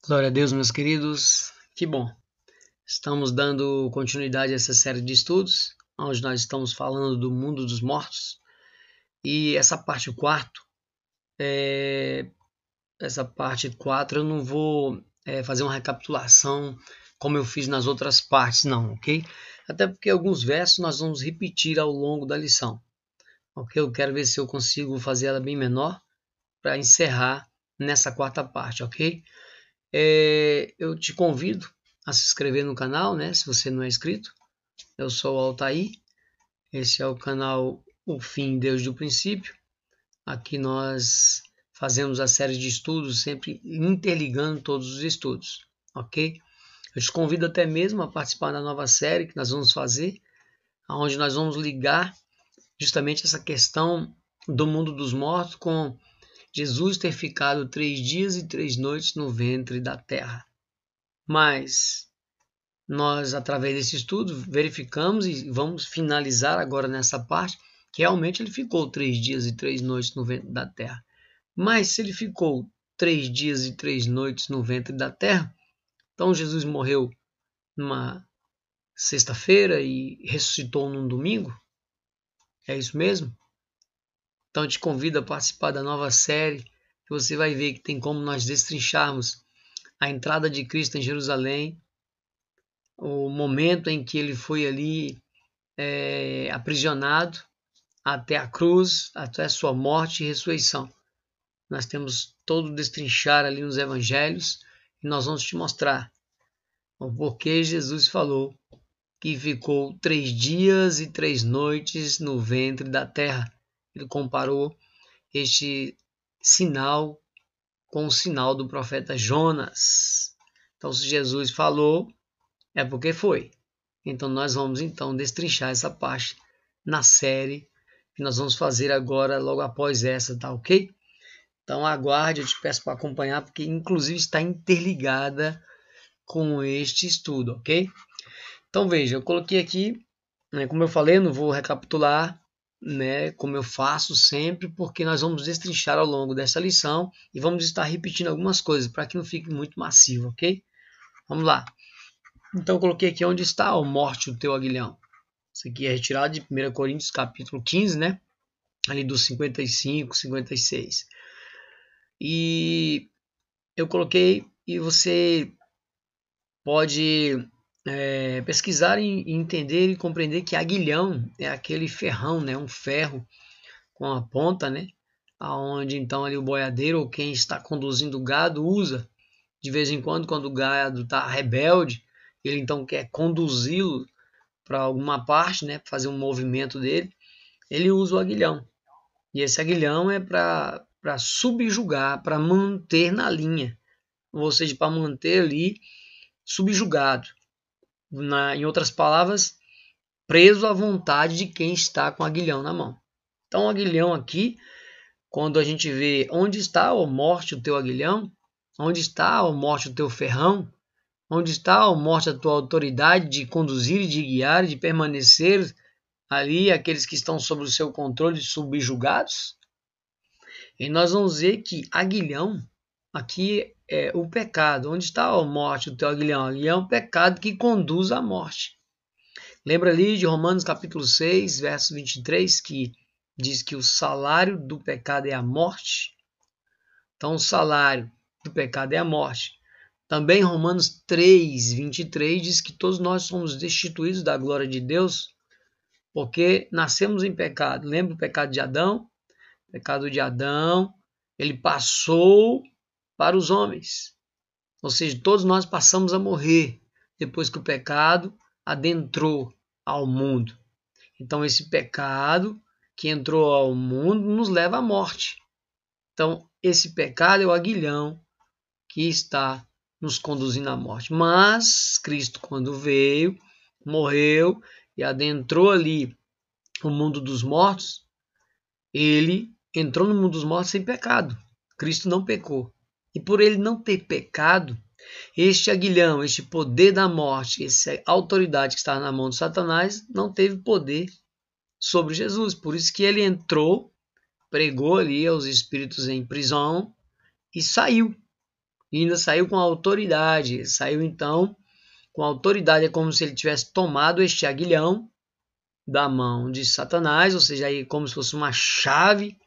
Glória a Deus, meus queridos. Que bom. Estamos dando continuidade a essa série de estudos, onde nós estamos falando do mundo dos mortos. E essa parte 4, eu não vou fazer uma recapitulação como eu fiz nas outras partes, não, ok? Até porque alguns versos nós vamos repetir ao longo da lição, ok? Eu quero ver se eu consigo fazer ela bem menor para encerrar nessa quarta parte, ok? Eu te convido a se inscrever no canal, né? Se você não é inscrito. Eu sou o Altair. Esse é o canal O Fim Deus do Princípio. Aqui nós fazemos a série de estudos, sempre interligando todos os estudos, ok? Eu te convido até mesmo a participar da nova série que nós vamos fazer, onde nós vamos ligar justamente essa questão do mundo dos mortos com Jesus ter ficado 3 dias e 3 noites no ventre da terra. Mas nós, através desse estudo, verificamos e vamos finalizar agora nessa parte que realmente ele ficou 3 dias e 3 noites no ventre da terra. Mas se ele ficou 3 dias e 3 noites no ventre da terra, então Jesus morreu numa sexta-feira e ressuscitou num domingo? É isso mesmo? Então eu te convido a participar da nova série, que você vai ver que tem como nós destrincharmos a entrada de Cristo em Jerusalém, o momento em que ele foi ali aprisionado até a cruz, até a sua morte e ressurreição. Nós temos todo destrinchar ali nos evangelhos e nós vamos te mostrar o porquê Jesus falou que ficou 3 dias e 3 noites no ventre da terra. Ele comparou este sinal com o sinal do profeta Jonas. Então, se Jesus falou, é porque foi. Então, nós vamos destrinchar essa parte na série que nós vamos fazer agora, logo após essa, tá ok? Então, aguarde, eu te peço para acompanhar, porque inclusive está interligada com este estudo, ok? Então, veja, eu coloquei aqui, né, como eu falei, eu não vou recapitular, né, como eu faço sempre, porque nós vamos destrinchar ao longo dessa lição e vamos estar repetindo algumas coisas para que não fique muito massivo, ok? Vamos lá. Então eu coloquei aqui onde está, ó morte, o teu aguilhão. Isso aqui é retirado de 1 Coríntios capítulo 15, né? Ali dos 55, 56. E eu coloquei, e você pode pesquisar e entender e compreender que aguilhão é aquele ferrão, né? Um ferro com a ponta, né? Aonde então ali o boiadeiro ou quem está conduzindo o gado usa de vez em quando o gado está rebelde, ele então quer conduzi-lo para alguma parte, né, fazer um movimento dele, ele usa o aguilhão. E esse aguilhão é para subjugar, para manter na linha, ou seja, para manter ali subjugado. Em outras palavras, preso à vontade de quem está com o aguilhão na mão. Então, o aguilhão aqui, quando a gente vê onde está, ó morte, o teu aguilhão, onde está, ó morte, o teu ferrão, onde está, ó morte, a tua autoridade de conduzir e de guiar e de permanecer ali aqueles que estão sob o seu controle subjugados? E nós vamos ver que aguilhão aqui é o pecado. Onde está a morte, o teu aguilhão? Aguilhão é um pecado que conduz à morte. Lembra ali de Romanos capítulo 6, verso 23, que diz que o salário do pecado é a morte? Então o salário do pecado é a morte. Também Romanos 3, 23 diz que todos nós somos destituídos da glória de Deus porque nascemos em pecado. Lembra o pecado de Adão? O pecado de Adão, ele passou para os homens. Ou seja, todos nós passamos a morrer depois que o pecado adentrou ao mundo. Então, esse pecado que entrou ao mundo nos leva à morte. Então, esse pecado é o aguilhão que está nos conduzindo à morte. Mas Cristo, quando veio, morreu e adentrou ali o mundo dos mortos, ele entrou no mundo dos mortos sem pecado. Cristo não pecou. E por ele não ter pecado, este aguilhão, este poder da morte, essa autoridade que está na mão de Satanás, não teve poder sobre Jesus. Por isso que ele entrou, pregou ali aos espíritos em prisão e saiu. e ainda saiu com autoridade. Saiu então com autoridade, é como se ele tivesse tomado este aguilhão da mão de Satanás, ou seja, aí como se fosse uma chave,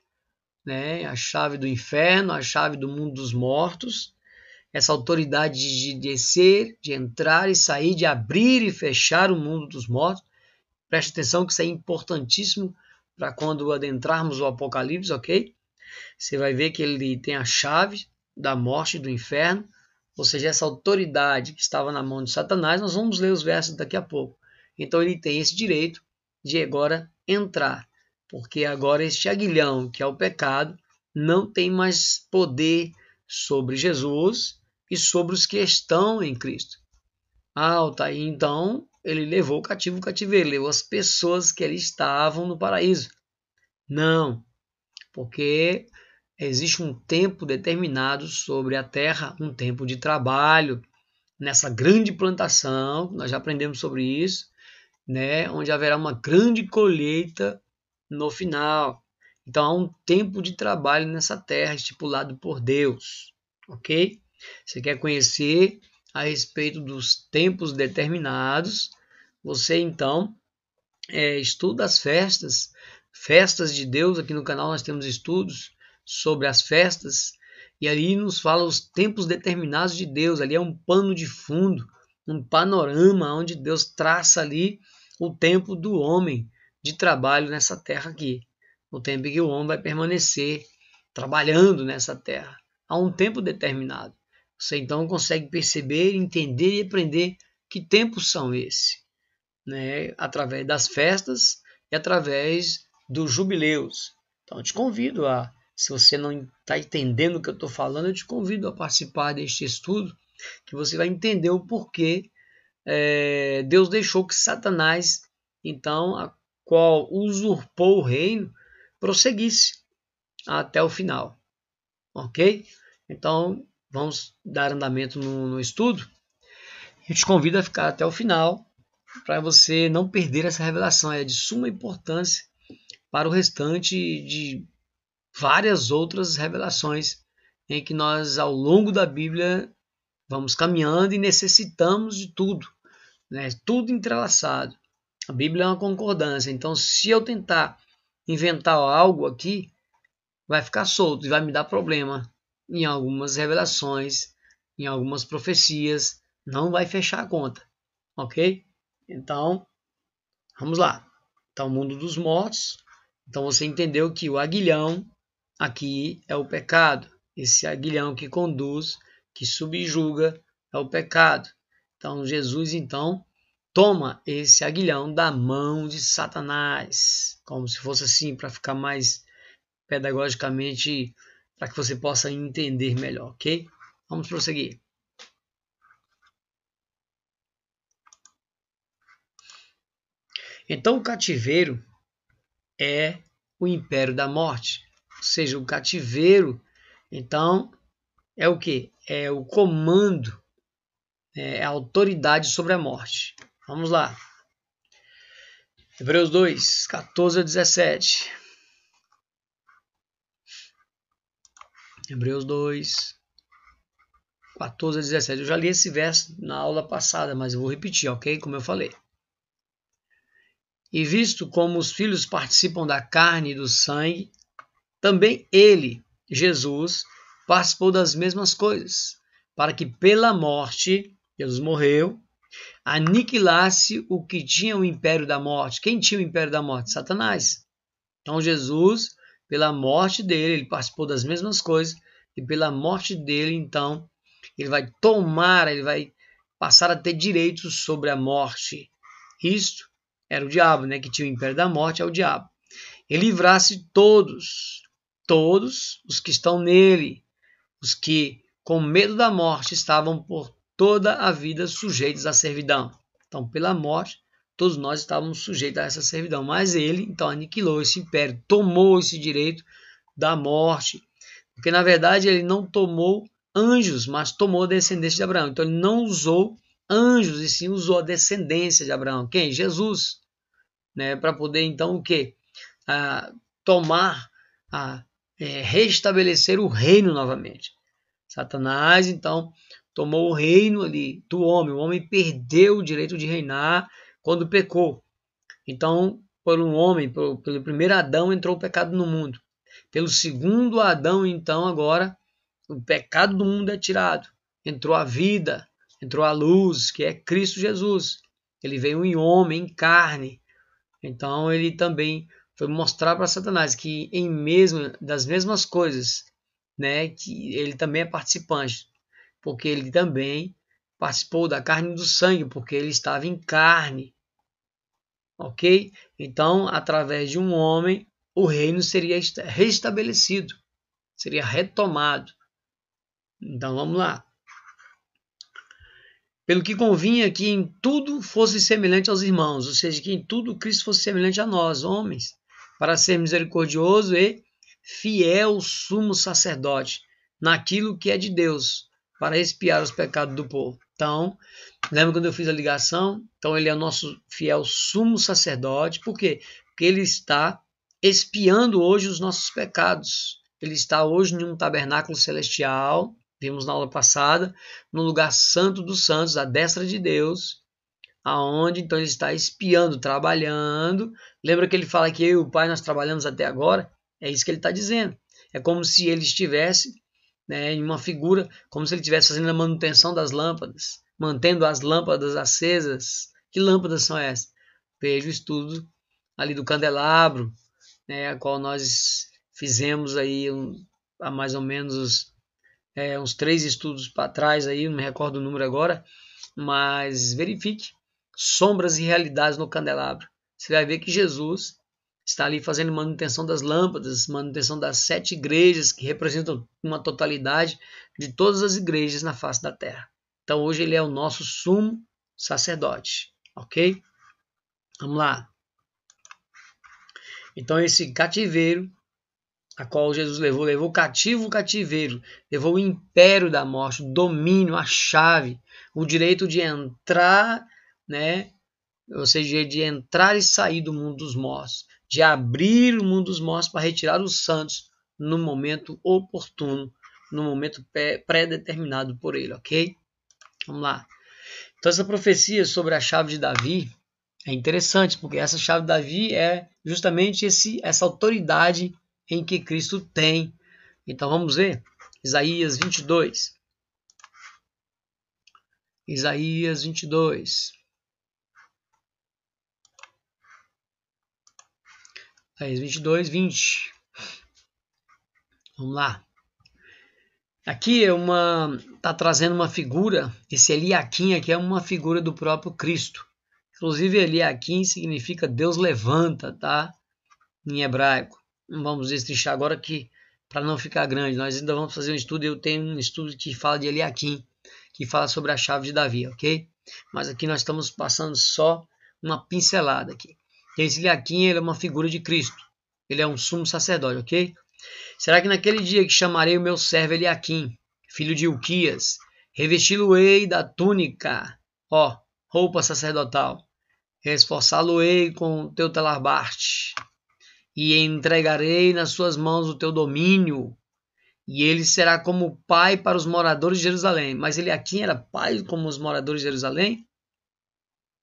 né? A chave do inferno, a chave do mundo dos mortos. Essa autoridade de descer, de entrar e sair, de abrir e fechar o mundo dos mortos. Preste atenção que isso é importantíssimo para quando adentrarmos o Apocalipse, ok? Você vai ver que ele tem a chave da morte e do inferno, ou seja, essa autoridade que estava na mão de Satanás. Nós vamos ler os versos daqui a pouco. Então ele tem esse direito de agora entrar, porque agora este aguilhão, que é o pecado, não tem mais poder sobre Jesus e sobre os que estão em Cristo. Tá aí então ele levou o cativo o cativeiro, levou as pessoas que ali estavam no paraíso. Não, porque existe um tempo determinado sobre a terra, um tempo de trabalho, nessa grande plantação, nós já aprendemos sobre isso, né, onde haverá uma grande colheita no final. Então há um tempo de trabalho nessa terra estipulado por Deus, ok? Você quer conhecer a respeito dos tempos determinados? Você então estuda as festas de Deus. Aqui no canal nós temos estudos sobre as festas, e ali nos fala os tempos determinados de Deus. Ali é um pano de fundo, um panorama onde Deus traça ali o tempo do homem de trabalho nessa terra aqui, o tempo em que o homem vai permanecer trabalhando nessa terra. Há um tempo determinado. Você então consegue perceber, entender e aprender que tempos são esses, né? Através das festas e através dos jubileus. Então eu te convido se você não está entendendo o que eu estou falando, eu te convido a participar deste estudo, que você vai entender o porquê Deus deixou que Satanás, então, a qual usurpou o reino, prosseguisse até o final, ok? Então, vamos dar andamento no estudo. Eu te convido a ficar até o final, para você não perder essa revelação. É de suma importância para o restante de várias outras revelações em que nós, ao longo da Bíblia, vamos caminhando e necessitamos de tudo, né? Tudo entrelaçado. A Bíblia é uma concordância. Então, se eu tentar inventar algo aqui, vai ficar solto e vai me dar problema em algumas revelações, em algumas profecias. Não vai fechar a conta, ok? Então, vamos lá. Então, o mundo dos mortos. Então, você entendeu que o aguilhão aqui é o pecado. Esse aguilhão que conduz, que subjuga, é o pecado. Então, Jesus, então, toma esse aguilhão da mão de Satanás. Como se fosse assim, para ficar mais pedagogicamente, para que você possa entender melhor, ok? Vamos prosseguir. Então, o cativeiro é o império da morte. Ou seja, o cativeiro, então, é o que? É o comando, é a autoridade sobre a morte. Vamos lá. Hebreus 2, 14 a 17. Hebreus 2, 14 a 17. Eu já li esse verso na aula passada, mas eu vou repetir, ok? Como eu falei. E visto como os filhos participam da carne e do sangue, também ele, Jesus, participou das mesmas coisas, para que pela morte, Jesus morreu, aniquilasse o que tinha o império da morte. Quem tinha o império da morte? Satanás. Então Jesus, pela morte dele, ele participou das mesmas coisas, e pela morte dele, então, ele vai tomar, ele vai passar a ter direitos sobre a morte. Isto era o diabo, né, que tinha o império da morte, é o diabo. E livrasse todos os que estão nele, os que com medo da morte estavam por toda a vida sujeitos à servidão. Então, pela morte, todos nós estávamos sujeitos a essa servidão, mas ele, então, aniquilou esse império, tomou esse direito da morte, porque, na verdade, ele não tomou anjos, mas tomou a descendência de Abraão. Então, ele não usou anjos, e sim usou a descendência de Abraão. Quem? Jesus, né? Para poder, então, o quê? Tomar, restabelecer o reino novamente. Satanás, então, tomou o reino ali do homem. O homem perdeu o direito de reinar quando pecou. Então, por um homem, pelo primeiro Adão, entrou o pecado no mundo. Pelo segundo Adão, então, agora, o pecado do mundo é tirado. Entrou a vida, entrou a luz, que é Cristo Jesus. Ele veio em homem, em carne. Então, ele também foi mostrar para Satanás que das mesmas coisas, né, que ele também é participante, porque ele também participou da carne e do sangue, porque ele estava em carne. Ok? Então, através de um homem, o reino seria restabelecido, seria retomado. Então, vamos lá. Pelo que convinha que em tudo fosse semelhante aos irmãos, ou seja, que em tudo Cristo fosse semelhante a nós, homens, para ser misericordioso e fiel sumo sacerdote naquilo que é de Deus, para expiar os pecados do povo. Então, lembra quando eu fiz a ligação? Então, ele é o nosso fiel sumo sacerdote. Por quê? Porque ele está expiando hoje os nossos pecados. Ele está hoje em um tabernáculo celestial, vimos na aula passada, no lugar santo dos santos, à destra de Deus, aonde então ele está expiando, trabalhando. Lembra que ele fala que eu e o Pai nós trabalhamos até agora? É isso que ele está dizendo. É como se ele estivesse, né, em uma figura, como se ele estivesse fazendo a manutenção das lâmpadas, mantendo as lâmpadas acesas. Que lâmpadas são essas? Veja o estudo ali do candelabro, né, a qual nós fizemos aí há mais ou menos uns 3 estudos para trás, aí, não me recordo o número agora, mas verifique sombras e realidades no candelabro. Você vai ver que Jesus está ali fazendo manutenção das lâmpadas, manutenção das 7 igrejas, que representam uma totalidade de todas as igrejas na face da terra. Então hoje ele é o nosso sumo sacerdote, ok? Vamos lá. Então esse cativeiro, a qual Jesus levou cativo o cativeiro, levou o império da morte, o domínio, a chave, o direito de entrar, né? Ou seja, de entrar e sair do mundo dos mortos, de abrir o mundo dos mortos para retirar os santos no momento oportuno, no momento pré-determinado por ele, ok? Vamos lá. Então essa profecia sobre a chave de Davi é interessante, porque essa chave de Davi é justamente essa autoridade em que Cristo tem. Então vamos ver Isaías 22. Isaías 22. Isaías 22, 20. Vamos lá. Aqui está trazendo uma figura, esse Eliaquim aqui é uma figura do próprio Cristo. Inclusive Eliaquim significa Deus levanta, tá? Em hebraico. Não vamos destrinchar agora que para não ficar grande, nós ainda vamos fazer um estudo, eu tenho um estudo que fala de Eliaquim, que fala sobre a chave de Davi, ok? Mas aqui nós estamos passando só uma pincelada aqui. Esse Eliaquim, ele é uma figura de Cristo. Ele é um sumo sacerdote, ok? Será que naquele dia que chamarei o meu servo Eliaquim, filho de Ilquias, revesti-lo-ei da túnica, roupa sacerdotal, esforçá-lo-ei com o teu talarbarte, e entregarei nas suas mãos o teu domínio, e ele será como pai para os moradores de Jerusalém. Mas Eliaquim era pai como os moradores de Jerusalém?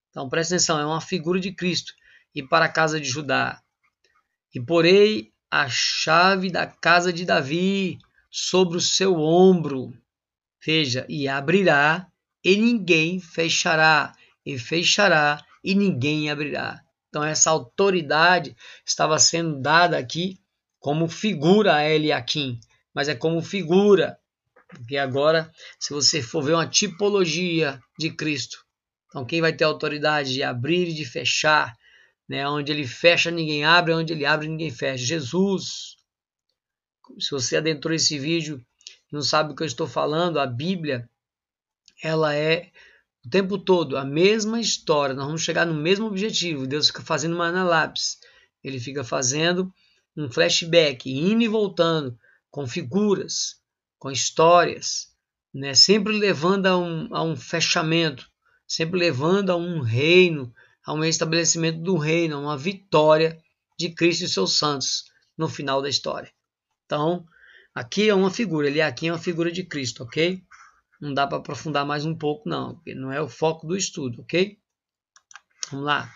Então presta atenção, é uma figura de Cristo. E para a casa de Judá, e porei a chave da casa de Davi sobre o seu ombro. Veja, e abrirá, e ninguém fechará, e fechará, e ninguém abrirá. Então essa autoridade estava sendo dada aqui como figura a Eliaquim, mas é como figura, porque agora, se você for ver uma tipologia de Cristo, então quem vai ter autoridade de abrir e de fechar, né? Onde ele fecha, ninguém abre, onde ele abre, ninguém fecha. Jesus. Se você adentrou esse vídeo e não sabe o que eu estou falando, a Bíblia, ela é o tempo todo a mesma história. Nós vamos chegar no mesmo objetivo. Deus fica fazendo uma analapse. Ele fica fazendo um flashback, indo e voltando, com figuras, com histórias, né? Sempre levando a um fechamento, sempre levando a um reino, a um estabelecimento do reino, a uma vitória de Cristo e seus santos no final da história. Então, Aqui é uma figura, ele aqui é uma figura de Cristo, ok? Não dá para aprofundar mais um pouco, não, porque não é o foco do estudo, ok? Vamos lá.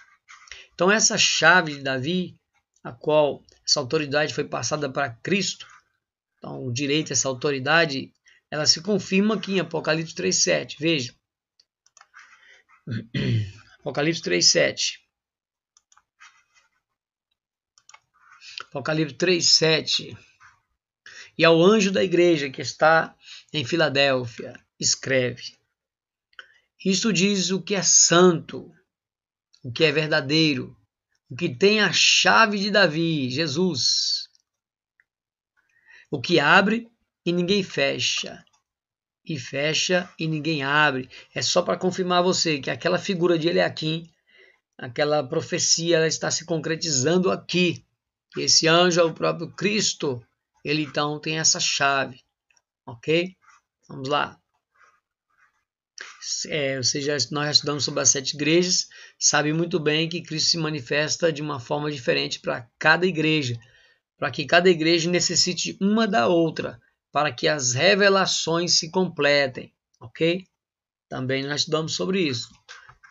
Então, essa chave de Davi, a qual essa autoridade foi passada para Cristo, então, o direito, essa autoridade, ela se confirma aqui em Apocalipse 3,7. Veja. Apocalipse 3,7. Apocalipse 3,7. E ao anjo da igreja que está em Filadélfia, escreve: Isto diz o que é santo, o que é verdadeiro, o que tem a chave de Davi, Jesus, o que abre e ninguém fecha, e fecha e ninguém abre. É só para confirmar você que aquela figura de Eliaquim, aquela profecia, ela está se concretizando aqui. Esse anjo é o próprio Cristo. Ele então tem essa chave, ok? Vamos lá. Ou seja, nós já estudamos sobre as 7 igrejas, sabe muito bem que Cristo se manifesta de uma forma diferente para cada igreja, para que cada igreja necessite uma da outra, para que as revelações se completem, ok? Também nós estudamos sobre isso.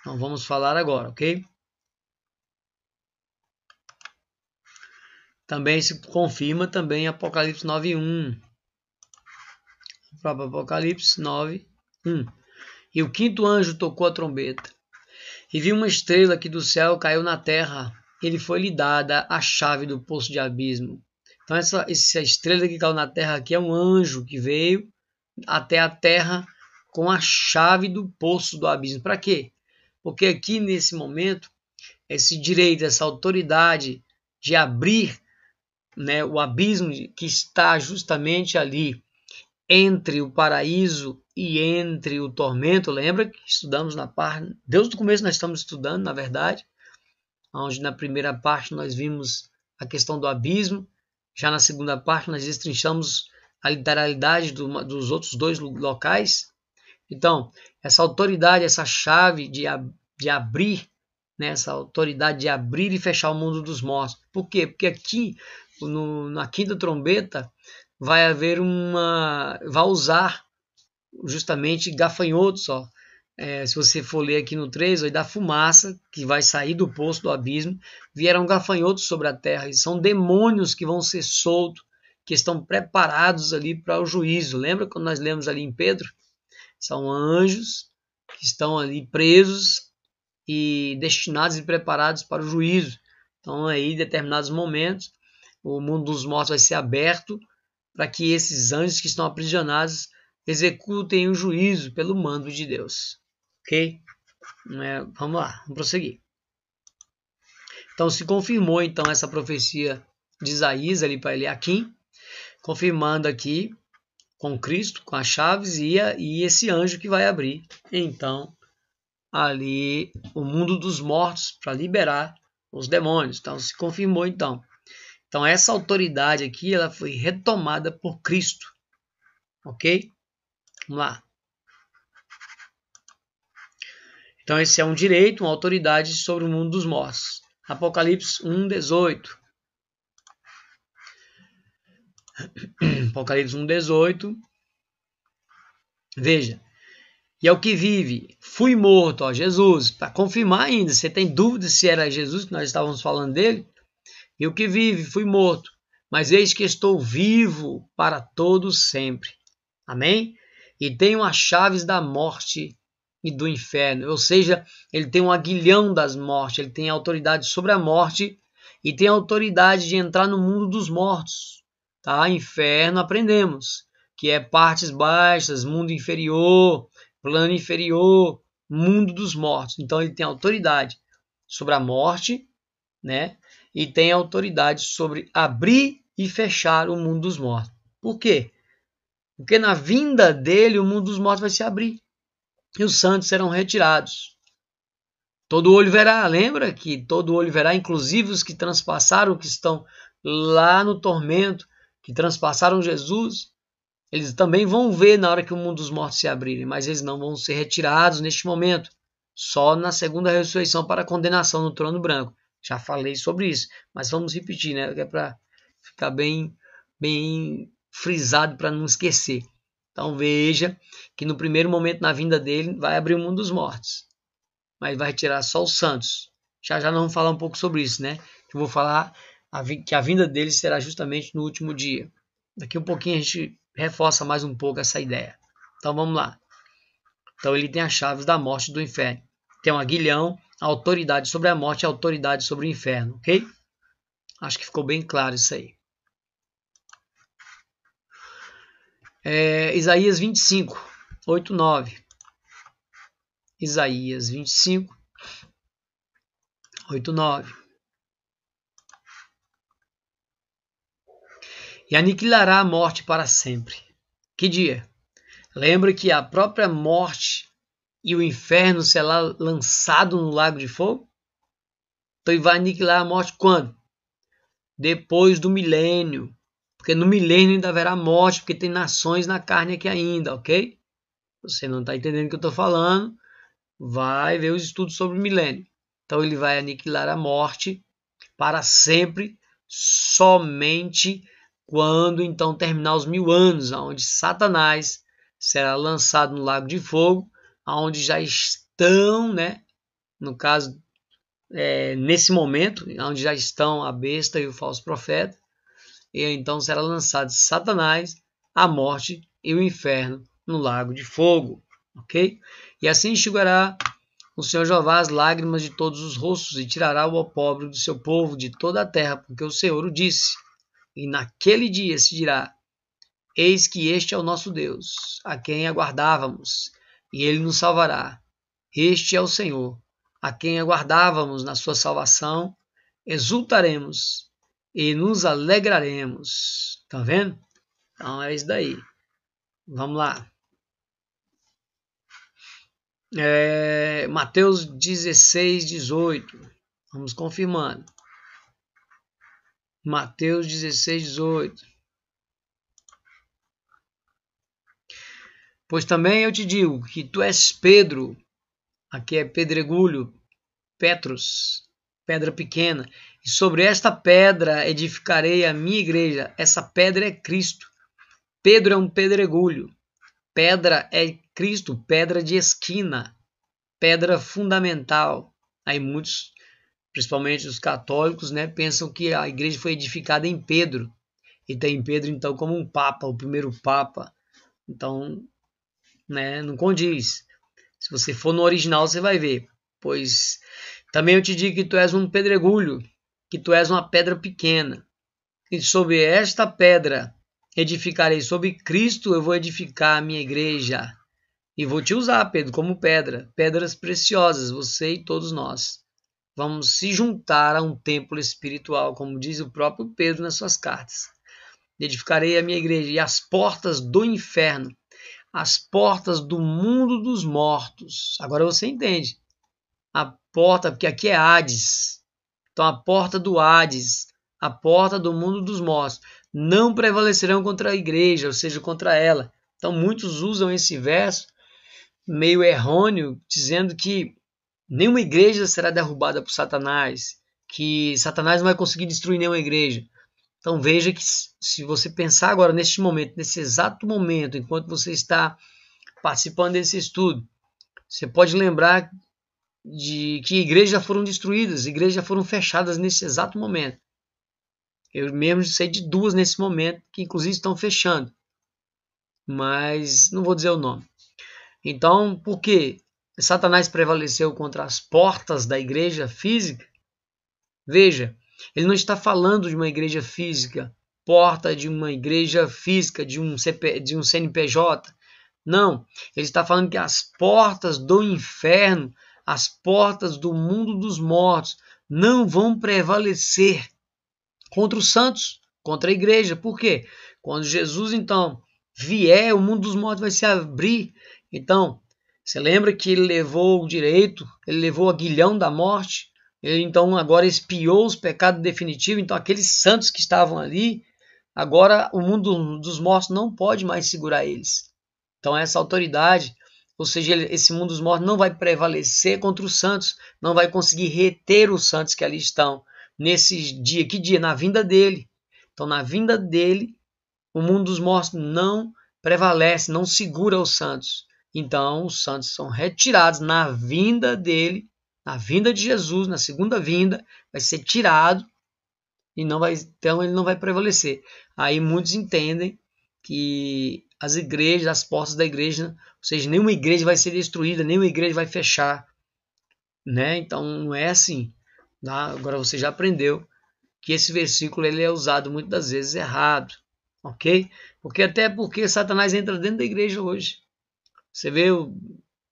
Então vamos falar agora, ok? Também se confirma também Apocalipse 9:1. O próprio Apocalipse 9:1. E o quinto anjo tocou a trombeta, e viu uma estrela que do céu caiu na terra. Ele foi-lhe dada a chave do poço de abismo. Então essa estrela que caiu na terra aqui é um anjo que veio até a terra com a chave do poço do abismo. Para quê? Porque aqui nesse momento, esse direito, essa autoridade de abrir, né, o abismo que está justamente ali entre o paraíso e entre o tormento. Lembra que estudamos na parte, desde o começo nós estamos estudando, na verdade, onde na primeira parte nós vimos a questão do abismo, já na segunda parte nós destrinchamos a literalidade dos outros dois locais. Então, essa autoridade, essa chave de abrir, né, essa autoridade de abrir e fechar o mundo dos mortos. Por quê? Porque aqui, na quinta trombeta, vai haver vai usar justamente gafanhotos, ó. Se você for ler aqui no 3, vai dar fumaça que vai sair do poço do abismo, vieram gafanhotos sobre a terra, e são demônios que vão ser soltos, que estão preparados ali para o juízo. Lembra quando nós lemos ali em Pedro? São anjos que estão ali presos e destinados e preparados para o juízo. Então aí, em determinados momentos, o mundo dos mortos vai ser aberto para que esses anjos que estão aprisionados executem o juízo pelo mando de Deus. Ok? Vamos lá, vamos prosseguir. Então se confirmou então essa profecia de Isaías ali para Eliaquim, confirmando aqui com Cristo, com as chaves e esse anjo que vai abrir então ali o mundo dos mortos para liberar os demônios. Então se confirmou então. Então essa autoridade aqui ela foi retomada por Cristo. Ok? Vamos lá. Então esse é um direito, uma autoridade sobre o mundo dos mortos. Apocalipse 1:18. Apocalipse 1:18. Veja. E ao que vive, fui morto, ó, Jesus, para confirmar ainda, você tem dúvida se era Jesus que nós estávamos falando dele? E o que vive, fui morto, mas eis que estou vivo para todos sempre. Amém? E tenho as chaves da morte e do inferno, ou seja, ele tem um aguilhão das mortes, ele tem autoridade sobre a morte e tem autoridade de entrar no mundo dos mortos. Tá? Inferno aprendemos, que é partes baixas, mundo inferior, plano inferior, mundo dos mortos. Então ele tem autoridade sobre a morte, né? E tem autoridade sobre abrir e fechar o mundo dos mortos. Por quê? Porque na vinda dele o mundo dos mortos vai se abrir e os santos serão retirados. Todo olho verá, lembra que todo olho verá, inclusive os que transpassaram, que estão lá no tormento, que transpassaram Jesus, eles também vão ver na hora que o mundo dos mortos se abrirem, mas eles não vão ser retirados neste momento, só na segunda ressurreição para a condenação no trono branco. Já falei sobre isso, mas vamos repetir, né? Que é para ficar bem frisado para não esquecer. Então veja que no primeiro momento na vinda dele vai abrir o mundo dos mortos, mas vai tirar só os santos. Já nós vamos falar um pouco sobre isso, né? Eu vou falar que a vinda dele será justamente no último dia. Daqui um pouquinho a gente reforça mais um pouco essa ideia. Então vamos lá. Então ele tem as chaves da morte e do inferno. Tem um aguilhão, a autoridade sobre a morte e a autoridade sobre o inferno, ok? Acho que ficou bem claro isso aí. Isaías 25, 8, 9. Isaías 25, 8, 9. E aniquilará a morte para sempre. Que dia? Lembra que a própria morte e o inferno será lançado no lago de fogo? Então ele vai aniquilar a morte quando? Depois do milênio. Porque no milênio ainda haverá morte, porque tem nações na carne aqui ainda, ok? Você não está entendendo o que eu estou falando, vai ver os estudos sobre o milênio. Então ele vai aniquilar a morte para sempre, somente quando então terminar os 1000 anos, onde Satanás será lançado no lago de fogo, onde já estão, né, no caso, nesse momento, onde já estão a besta e o falso profeta, e então será lançado Satanás, a morte e o inferno no lago de fogo, ok? E assim enxugará o Senhor Jeová as lágrimas de todos os rostos e tirará o opróbrio do seu povo de toda a terra, porque o Senhor o disse. E naquele dia se dirá: eis que este é o nosso Deus, a quem aguardávamos, e ele nos salvará. Este é o Senhor, a quem aguardávamos na sua salvação, exultaremos e nos alegraremos. Tá vendo? Então é isso daí. Vamos lá. Mateus 16, 18. Vamos confirmando. Mateus 16, 18. Pois também eu te digo que tu és Pedro, aqui é pedregulho, Petros, pedra pequena, e sobre esta pedra edificarei a minha igreja. Essa pedra é Cristo. Pedro é um pedregulho. Pedra é Cristo, pedra de esquina, pedra fundamental. Aí muitos, principalmente os católicos, né, pensam que a igreja foi edificada em Pedro. E tem Pedro, então, como um papa, o primeiro papa. Então, né, não condiz. Se você for no original, você vai ver. Pois também eu te digo que tu és um pedregulho, que tu és uma pedra pequena. E sobre esta pedra edificarei, sobre Cristo eu vou edificar a minha igreja. E vou te usar, Pedro, como pedra. Pedras preciosas, você e todos nós. Vamos se juntar a um templo espiritual, como diz o próprio Pedro nas suas cartas. Edificarei a minha igreja e as portas do inferno, as portas do mundo dos mortos. Agora você entende. A porta, porque aqui é Hades. Então a porta do Hades, a porta do mundo dos mortos, não prevalecerão contra a igreja, ou seja, contra ela. Então muitos usam esse verso meio errôneo, dizendo que nenhuma igreja será derrubada por Satanás, que Satanás não vai conseguir destruir nenhuma igreja. Então veja que se você pensar agora neste momento, nesse exato momento, enquanto você está participando desse estudo, você pode lembrar de que igrejas já foram destruídas, igrejas já foram fechadas nesse exato momento. Eu mesmo sei de 2 nesse momento, que inclusive estão fechando, mas não vou dizer o nome. Então, por que Satanás prevaleceu contra as portas da igreja física? Veja, ele não está falando de uma igreja física, porta de uma igreja física, de um CNPJ. Não, ele está falando que as portas do inferno, as portas do mundo dos mortos, não vão prevalecer contra os santos, contra a igreja. Por quê? Quando Jesus, então, vier, o mundo dos mortos vai se abrir. Então, você lembra que ele levou o direito, ele levou o aguilhão da morte, ele então agora expiou os pecados definitivos, então aqueles santos que estavam ali, agora o mundo dos mortos não pode mais segurar eles. Então essa autoridade, ou seja, esse mundo dos mortos não vai prevalecer contra os santos, não vai conseguir reter os santos que ali estão nesse dia. Que dia? Na vinda dele. Então na vinda dele, O mundo dos mortos não prevalece, não segura os santos. Então, os santos são retirados na vinda dele, na vinda de Jesus, na segunda vinda, vai ser tirado e não vai, então ele não vai prevalecer. Aí muitos entendem que as igrejas, as portas da igreja, ou seja, nenhuma igreja vai ser destruída, nenhuma igreja vai fechar, né? Então não é assim. Tá? Agora você já aprendeu que esse versículo ele é usado muitas das vezes errado, ok? Porque Satanás entra dentro da igreja hoje. Você vê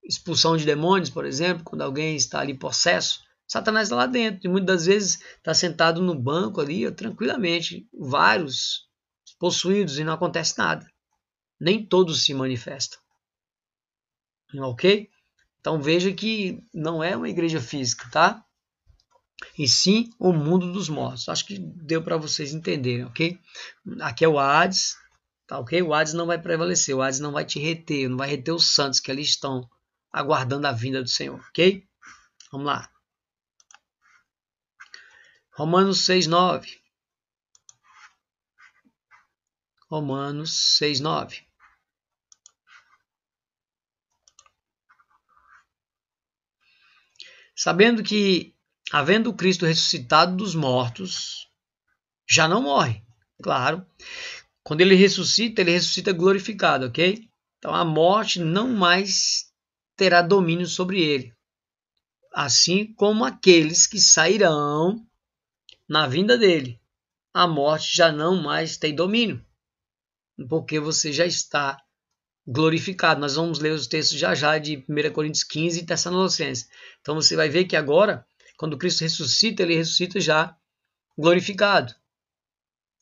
expulsão de demônios, por exemplo, quando alguém está ali possesso, Satanás está lá dentro. E muitas das vezes está sentado no banco ali, tranquilamente, vários possuídos e não acontece nada. Nem todos se manifestam. Ok? Então veja que não é uma igreja física, tá? E sim o mundo dos mortos. Acho que deu para vocês entenderem, ok? Aqui é o Hades, tá ok? O Hades não vai prevalecer, o Hades não vai te reter, não vai reter os santos que ali estão aguardando a vinda do Senhor, ok? Vamos lá. Romanos 6:9. Romanos 6:9. Sabendo que, havendo Cristo ressuscitado dos mortos, já não morre. Claro, quando ele ressuscita glorificado, ok? Então a morte não mais terá domínio sobre ele. Assim como aqueles que sairão na vinda dele. A morte já não mais tem domínio, porque você já está glorificado. Nós vamos ler os textos já já de 1 Coríntios 15 e Tessalonicenses. Então você vai ver que agora, quando Cristo ressuscita, ele ressuscita já glorificado.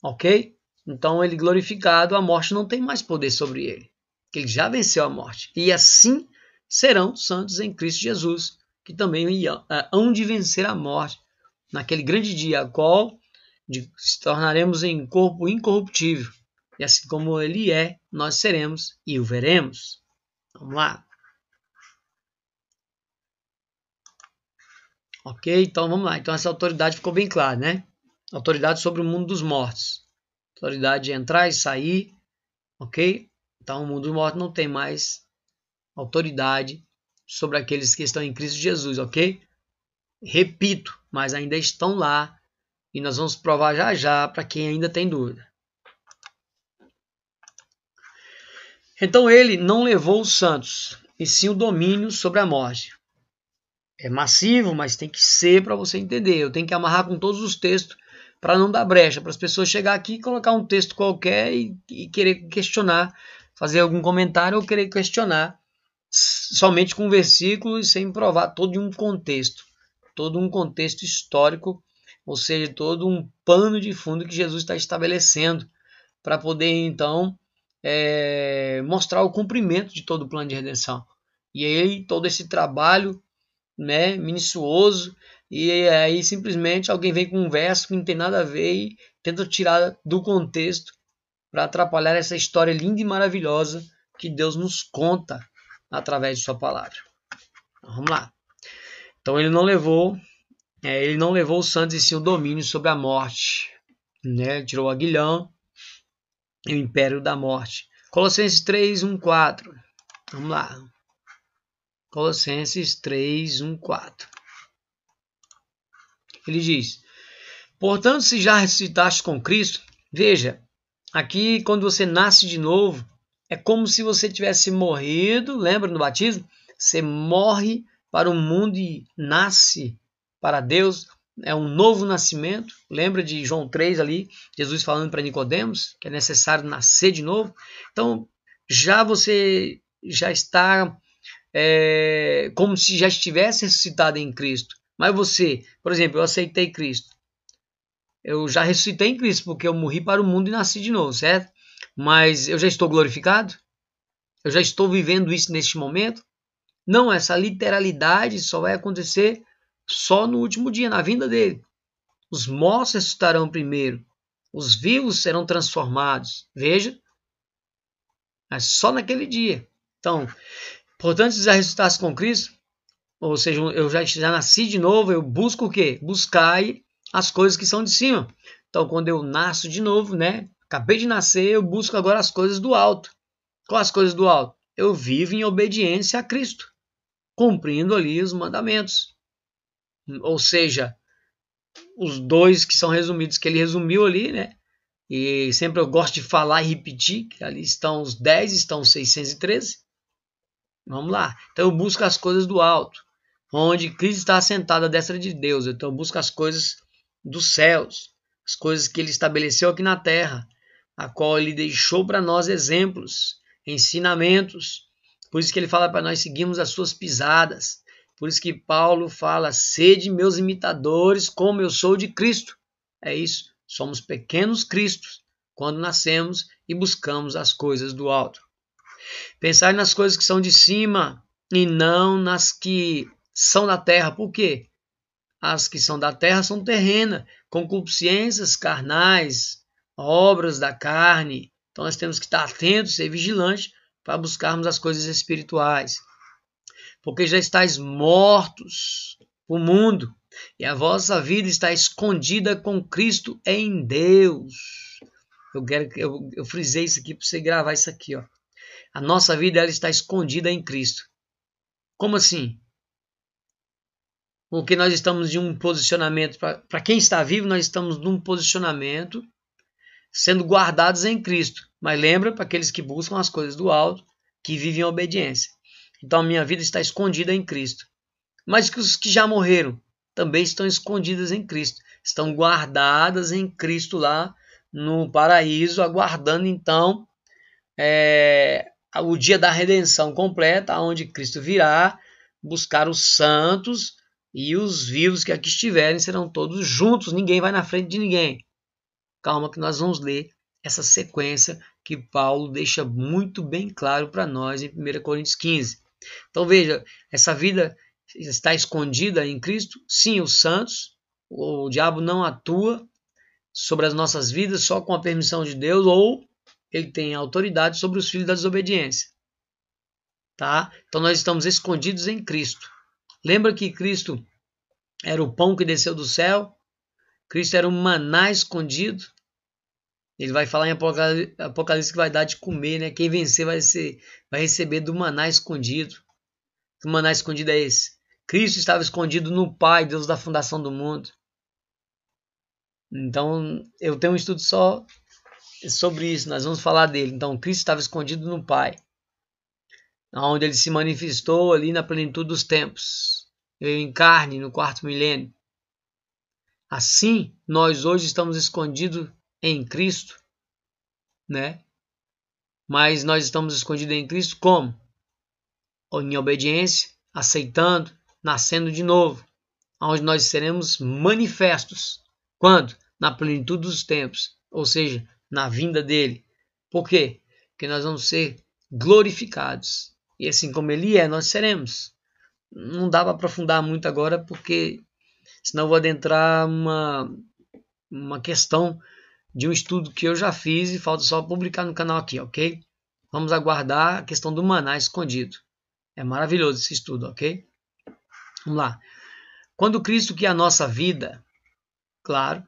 Ok? Então ele glorificado, a morte não tem mais poder sobre ele. Ele já venceu a morte. E assim serão santos em Cristo Jesus, que também hão de vencer a morte naquele grande dia, a qual se tornaremos em corpo incorruptível. E assim como ele é, nós seremos e o veremos. Vamos lá. Ok? Então vamos lá. Então essa autoridade ficou bem clara, né? Autoridade sobre o mundo dos mortos. Autoridade de entrar e sair. Ok? Então o mundo dos mortos não tem mais autoridade sobre aqueles que estão em Cristo Jesus, ok? Repito, mas ainda estão lá e nós vamos provar já já para quem ainda tem dúvida. Então ele não levou os santos, e sim o domínio sobre a morte. É massivo, mas tem que ser para você entender. Eu tenho que amarrar com todos os textos para não dar brecha, para as pessoas chegar aqui e colocar um texto qualquer e querer questionar, fazer algum comentário ou querer questionar somente com versículos sem provar todo um contexto histórico, ou seja, todo um pano de fundo que Jesus está estabelecendo para poder então mostrar o cumprimento de todo o plano de redenção. E aí todo esse trabalho, né, minucioso, e aí simplesmente alguém vem com um verso que não tem nada a ver e tenta tirar do contexto para atrapalhar essa história linda e maravilhosa que Deus nos conta através de sua palavra. Então, vamos lá. Então ele não levou os santos e sim o domínio sobre a morte, né? Ele tirou o aguilhão e o império da morte. Colossenses 3:1-4. Vamos lá. Colossenses 3:1-4. Ele diz: portanto, se já ressuscitaste com Cristo, veja, aqui quando você nasce de novo, é como se você tivesse morrido, lembra no batismo? Você morre para o mundo e nasce para Deus, é um novo nascimento. Lembra de João 3 ali, Jesus falando para Nicodemos que é necessário nascer de novo? Então, você já está como se já estivesse ressuscitado em Cristo. Mas você, por exemplo, eu aceitei Cristo. Eu já ressuscitei em Cristo, porque eu morri para o mundo e nasci de novo, certo? Mas eu já estou glorificado? Eu já estou vivendo isso neste momento? Não, essa literalidade só vai acontecer só no último dia, na vinda dele. Os mortos ressuscitarão primeiro, os vivos serão transformados. Veja, é só naquele dia. Então, portanto, se já ressuscitasse com Cristo, ou seja, eu já nasci de novo, eu busco o quê? Buscar as coisas que são de cima. Então, quando eu nasço de novo, né? Acabei de nascer, eu busco agora as coisas do alto. Quais as coisas do alto? Eu vivo em obediência a Cristo, cumprindo ali os mandamentos. Ou seja, os dois que são resumidos, que ele resumiu ali, né? E sempre eu gosto de falar e repetir, que ali estão os 10, estão os 613. Vamos lá. Então eu busco as coisas do alto, onde Cristo está assentado à destra de Deus. Então eu busco as coisas dos céus, as coisas que ele estabeleceu aqui na terra, a qual ele deixou para nós exemplos, ensinamentos. Por isso que ele fala para nós seguirmos as suas pisadas. Por isso que Paulo fala: sede meus imitadores, como eu sou de Cristo. É isso. Somos pequenos cristos quando nascemos e buscamos as coisas do alto. Pensar nas coisas que são de cima e não nas que são da terra. Por quê? As que são da terra são terrenas, concupiscências carnais, obras da carne. Então nós temos que estar atentos, ser vigilantes para buscarmos as coisas espirituais. Porque já estáis mortos para o mundo e a vossa vida está escondida com Cristo em Deus. Eu frisei isso aqui para você gravar isso aqui, ó. A nossa vida ela está escondida em Cristo. Como assim? Porque nós estamos de um posicionamento, para quem está vivo, nós estamos num posicionamento sendo guardados em Cristo. Mas lembra, para aqueles que buscam as coisas do alto, que vivem em obediência. Então a minha vida está escondida em Cristo. Mas que os que já morreram também estão escondidas em Cristo. Estão guardadas em Cristo lá no paraíso, aguardando então o dia da redenção completa, onde Cristo virá buscar os santos e os vivos que aqui estiverem serão todos juntos, ninguém vai na frente de ninguém. Calma que nós vamos ler essa sequência que Paulo deixa muito bem claro para nós em 1 Coríntios 15. Então veja, essa vida está escondida em Cristo? Sim, os santos, o diabo não atua sobre as nossas vidas só com a permissão de Deus, ou ele tem autoridade sobre os filhos da desobediência. Tá? Então nós estamos escondidos em Cristo. Lembra que Cristo era o pão que desceu do céu? Cristo era um maná escondido. Ele vai falar em Apocalipse que vai dar de comer, né? Quem vencer vai receber do maná escondido. Que maná escondido é esse? Cristo estava escondido no Pai, Deus da fundação do mundo. Então, eu tenho um estudo só sobre isso, nós vamos falar dele. Então, Cristo estava escondido no Pai, onde ele se manifestou ali na plenitude dos tempos, em carne no quarto milênio. Assim, nós hoje estamos escondidos em Cristo, né? Mas nós estamos escondidos em Cristo como? Em obediência, aceitando, nascendo de novo, onde nós seremos manifestos. Quando? Na plenitude dos tempos, ou seja, na vinda dele. Por quê? Porque nós vamos ser glorificados. E assim como ele é, nós seremos. Não dá para aprofundar muito agora, porque senão eu vou adentrar uma questão de um estudo que eu já fiz e falta só publicar no canal aqui, ok? Vamos aguardar a questão do maná escondido. É maravilhoso esse estudo, ok? Vamos lá. Quando Cristo, que é a nossa vida, claro,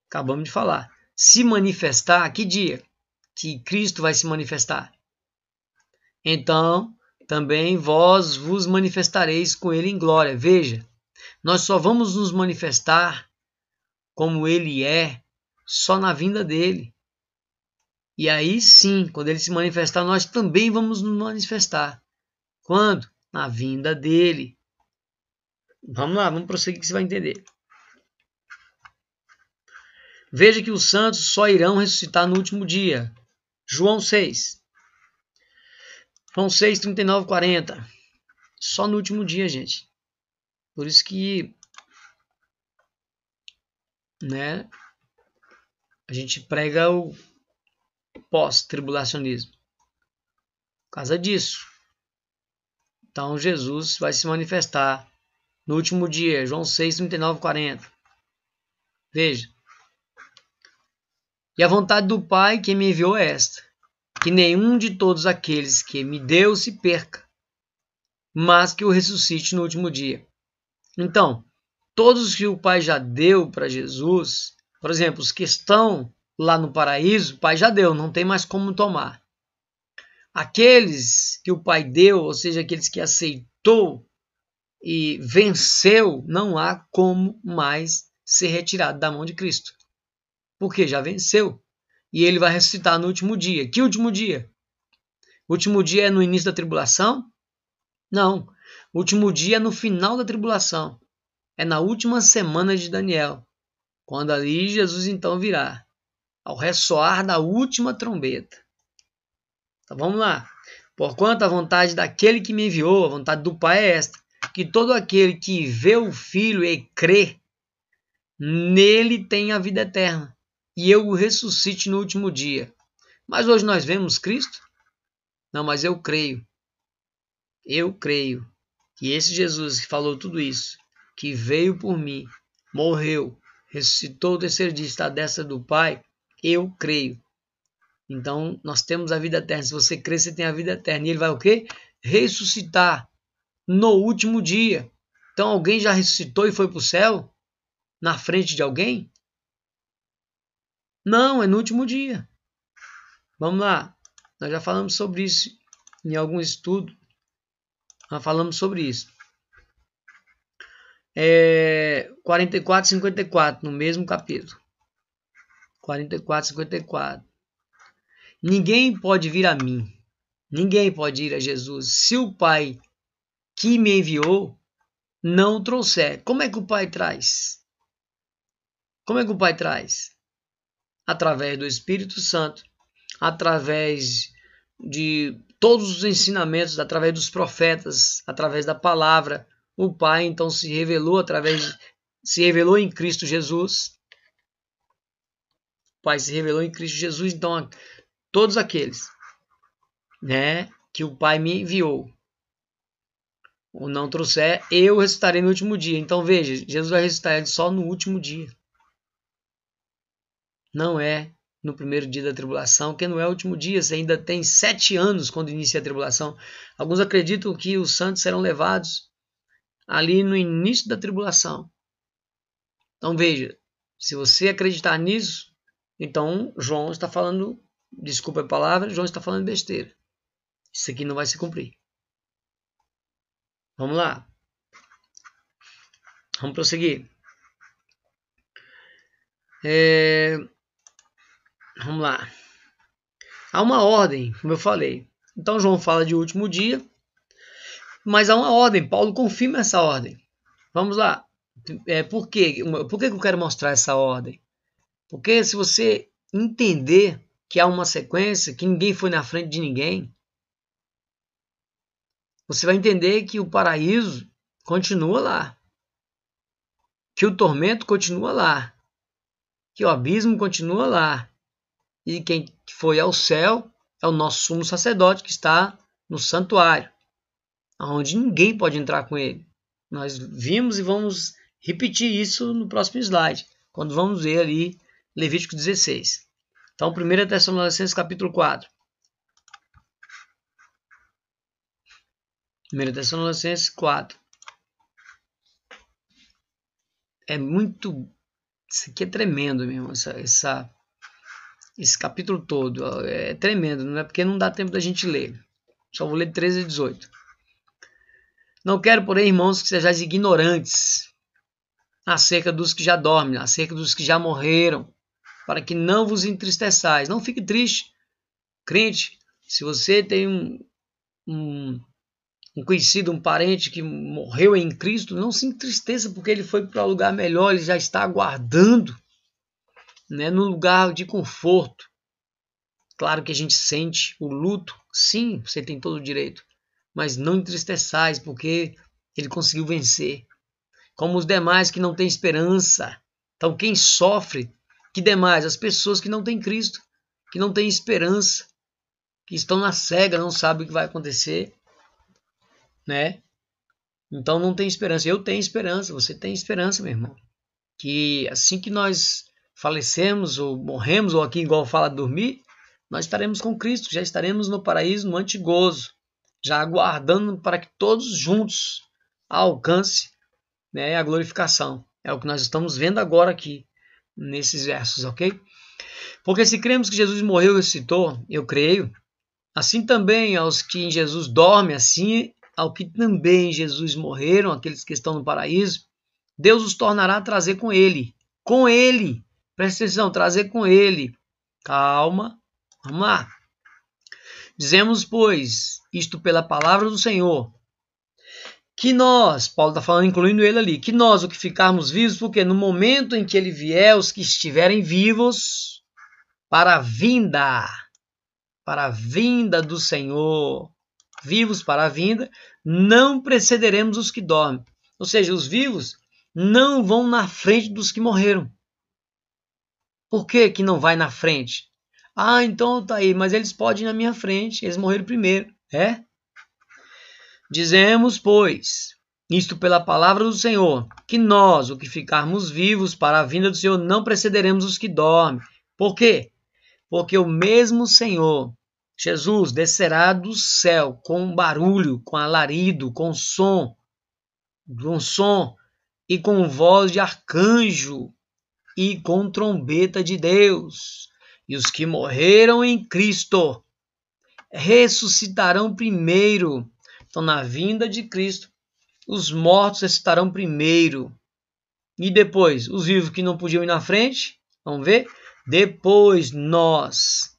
acabamos de falar, se manifestar, que dia que Cristo vai se manifestar? Então, também vós vos manifestareis com ele em glória. Veja, nós só vamos nos manifestar como ele é só na vinda dele. E aí sim, quando ele se manifestar, nós também vamos nos manifestar. Quando? Na vinda dele. Vamos lá, vamos prosseguir que você vai entender. Veja que os santos só irão ressuscitar no último dia. João 6. João 6, 39, 40. Só no último dia, gente. Por isso que, né, a gente prega o pós-tribulacionismo. Por causa disso. Então Jesus vai se manifestar no último dia. João 6, 39, 40. Veja. E a vontade do Pai que me enviou é esta: que nenhum de todos aqueles que me deu se perca, mas que o ressuscite no último dia. Então, todos que o Pai já deu para Jesus, por exemplo, os que estão lá no paraíso, o Pai já deu, não tem mais como tomar. Aqueles que o Pai deu, ou seja, aqueles que aceitou e venceu, não há como mais ser retirado da mão de Cristo. Porque já venceu. E ele vai ressuscitar no último dia. Que último dia? O último dia é no início da tribulação? Não. O último dia é no final da tribulação. É na última semana de Daniel. Quando ali Jesus então virá. Ao ressoar da última trombeta. Então vamos lá. Porquanto a vontade daquele que me enviou, a vontade do Pai é esta, que todo aquele que vê o Filho e crê, nele tem a vida eterna, e eu o ressuscite no último dia. Mas hoje nós vemos Cristo? Não, mas eu creio que esse Jesus que falou tudo isso, que veio por mim, morreu, ressuscitou o terceiro dia, está à destra do Pai, eu creio. Então, nós temos a vida eterna. Se você crer, você tem a vida eterna. E ele vai o quê? Ressuscitar no último dia. Então, alguém já ressuscitou e foi para o céu? Na frente de alguém? Não, é no último dia. Vamos lá. Nós já falamos sobre isso em algum estudo. Nós falamos sobre isso. 44, 54, no mesmo capítulo. 44, 54. Ninguém pode vir a mim. Ninguém pode ir a Jesus se o Pai que me enviou não o trouxer. Como é que o Pai traz? Como é que o Pai traz? Através do Espírito Santo, através de todos os ensinamentos, através dos profetas, através da palavra. O Pai então se revelou em Cristo Jesus. O Pai se revelou em Cristo Jesus, então a todos aqueles, né, que o Pai me enviou, ou não trouxer, eu ressuscitarei no último dia. Então veja, Jesus vai ressuscitar só no último dia. Não é no primeiro dia da tribulação, que não é o último dia, você ainda tem 7 anos quando inicia a tribulação. Alguns acreditam que os santos serão levados ali no início da tribulação. Então veja, se você acreditar nisso, então João está falando, desculpa a palavra, João está falando besteira. Isso aqui não vai se cumprir. Vamos lá. Vamos prosseguir. Vamos lá. Há uma ordem, como eu falei. Então João fala de último dia, mas há uma ordem. Paulo confirma essa ordem. Vamos lá. Por quê? Por que eu quero mostrar essa ordem? Porque se você entender que há uma sequência, que ninguém foi na frente de ninguém, você vai entender que o paraíso continua lá, que o tormento continua lá, que o abismo continua lá, e quem foi ao céu é o nosso sumo sacerdote que está no santuário, onde ninguém pode entrar com ele. Nós vimos e vamos repetir isso no próximo slide, quando vamos ver ali Levítico 16. Então, 1 Tessalonicenses capítulo 4. 1 Tessalonicenses 4. É muito... Isso aqui é tremendo mesmo, esse capítulo todo. É tremendo, não é porque não dá tempo da gente ler. Só vou ler 13 e 18. Não quero, porém, irmãos, que sejais ignorantes acerca dos que já dormem, acerca dos que já morreram, para que não vos entristeçais. Não fique triste, crente. Se você tem um conhecido, um parente que morreu em Cristo, não se entristeça porque ele foi para um lugar melhor, ele já está aguardando, né, num lugar de conforto. Claro que a gente sente o luto, sim, você tem todo o direito, mas não entristeçais porque ele conseguiu vencer. Como os demais que não têm esperança. Então quem sofre, que demais? As pessoas que não têm Cristo, que não têm esperança, que estão na cega, não sabem o que vai acontecer, né? Então não tem esperança. Eu tenho esperança, você tem esperança, meu irmão. Que assim que nós falecemos ou morremos, ou aqui igual fala dormir, nós estaremos com Cristo, já estaremos no paraíso, no antigozo, já aguardando para que todos juntos alcance, né, a glorificação. É o que nós estamos vendo agora aqui, nesses versos, ok? Porque se cremos que Jesus morreu e ressuscitou, eu creio, assim também aos que em Jesus dormem, assim ao que também em Jesus morreram, aqueles que estão no paraíso, Deus os tornará a trazer com ele. Com ele. Presta atenção, trazer com ele. Calma, vamos lá. Dizemos, pois, isto pela palavra do Senhor, que nós, Paulo está falando, incluindo ele ali, que nós, o que ficarmos vivos, porque no momento em que ele vier, os que estiverem vivos, para a vinda do Senhor, vivos para a vinda, não precederemos os que dormem. Ou seja, os vivos não vão na frente dos que morreram. Por que que não vai na frente? Ah, então tá aí, mas eles podem ir na minha frente, eles morreram primeiro. É? Dizemos, pois, isto pela palavra do Senhor, que nós, o que ficarmos vivos para a vinda do Senhor, não precederemos os que dormem. Por quê? Porque o mesmo Senhor, Jesus, descerá do céu com barulho, com alarido, com som e com voz de arcanjo e com trombeta de Deus. E os que morreram em Cristo ressuscitarão primeiro. Então, na vinda de Cristo, os mortos ressuscitarão primeiro. E depois, os vivos que não podiam ir na frente, vamos ver? Depois nós,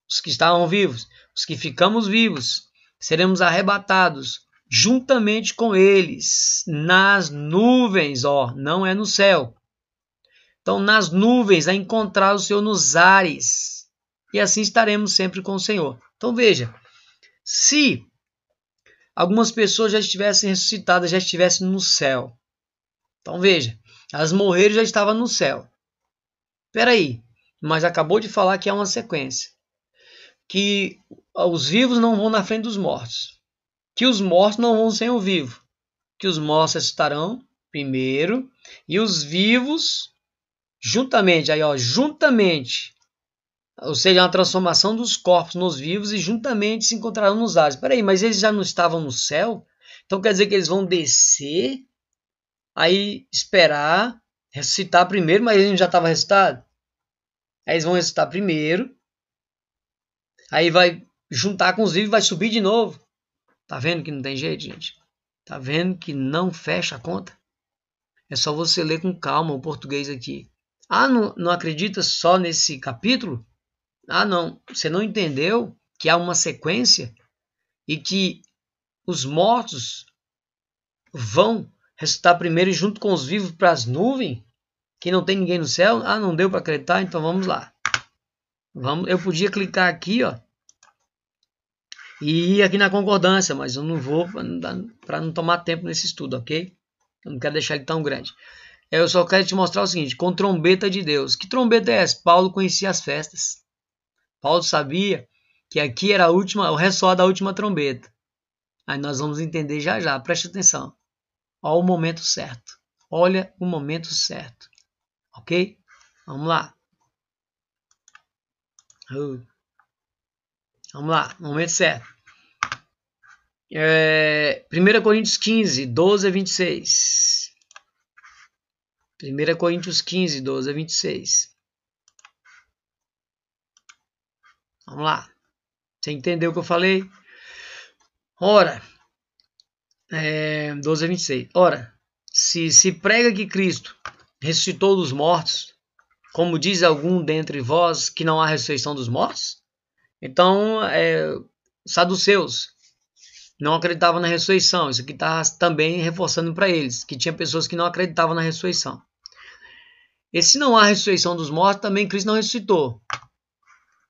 os que estavam vivos, os que ficamos vivos, seremos arrebatados juntamente com eles nas nuvens, não é no céu. Então, nas nuvens, a encontrar o Senhor nos ares. E assim estaremos sempre com o Senhor. Então, veja, se algumas pessoas já estivessem ressuscitadas, já estivessem no céu. Então, veja, elas morreram e já estavam no céu. Espera aí, mas acabou de falar que é uma sequência. Que os vivos não vão na frente dos mortos. Que os mortos não vão sem o vivo. Que os mortos ressuscitarão primeiro e os vivos juntamente, juntamente, ou seja, uma transformação dos corpos nos vivos e juntamente se encontrarão nos ares. Espera aí, mas eles já não estavam no céu? Então quer dizer que eles vão descer, aí esperar, ressuscitar primeiro, mas eles já estavam ressuscitados? Aí eles vão ressuscitar primeiro, aí vai juntar com os vivos e vai subir de novo. Tá vendo que não tem jeito, gente? Tá vendo que não fecha a conta? É só você ler com calma o português aqui. Ah, não acredita só nesse capítulo? Ah, não. Você não entendeu que há uma sequência e que os mortos vão ressuscitar primeiro junto com os vivos para as nuvens? Que não tem ninguém no céu? Ah, não deu para acreditar? Então vamos lá. Eu podia clicar aqui, e ir aqui na concordância, mas eu não vou para não tomar tempo nesse estudo, ok? Eu não quero deixar ele tão grande. Eu só quero te mostrar o seguinte, com trombeta de Deus. Que trombeta é essa? Paulo conhecia as festas. Paulo sabia que aqui era o ressoar da última trombeta. Aí nós vamos entender já já, preste atenção. Olha o momento certo. Olha o momento certo. Ok? Vamos lá. Vamos lá, momento certo. 1 Coríntios 15, 12 a 26. 1 Coríntios 15, 12 a 26. Vamos lá. Você entendeu o que eu falei? Ora, 12 a 26. Ora, se prega que Cristo ressuscitou dos mortos, como diz algum dentre vós que não há ressurreição dos mortos? Então, saduceus não acreditavam na ressurreição. Isso aqui está também reforçando para eles, que tinha pessoas que não acreditavam na ressurreição. E se não há ressurreição dos mortos, também Cristo não ressuscitou.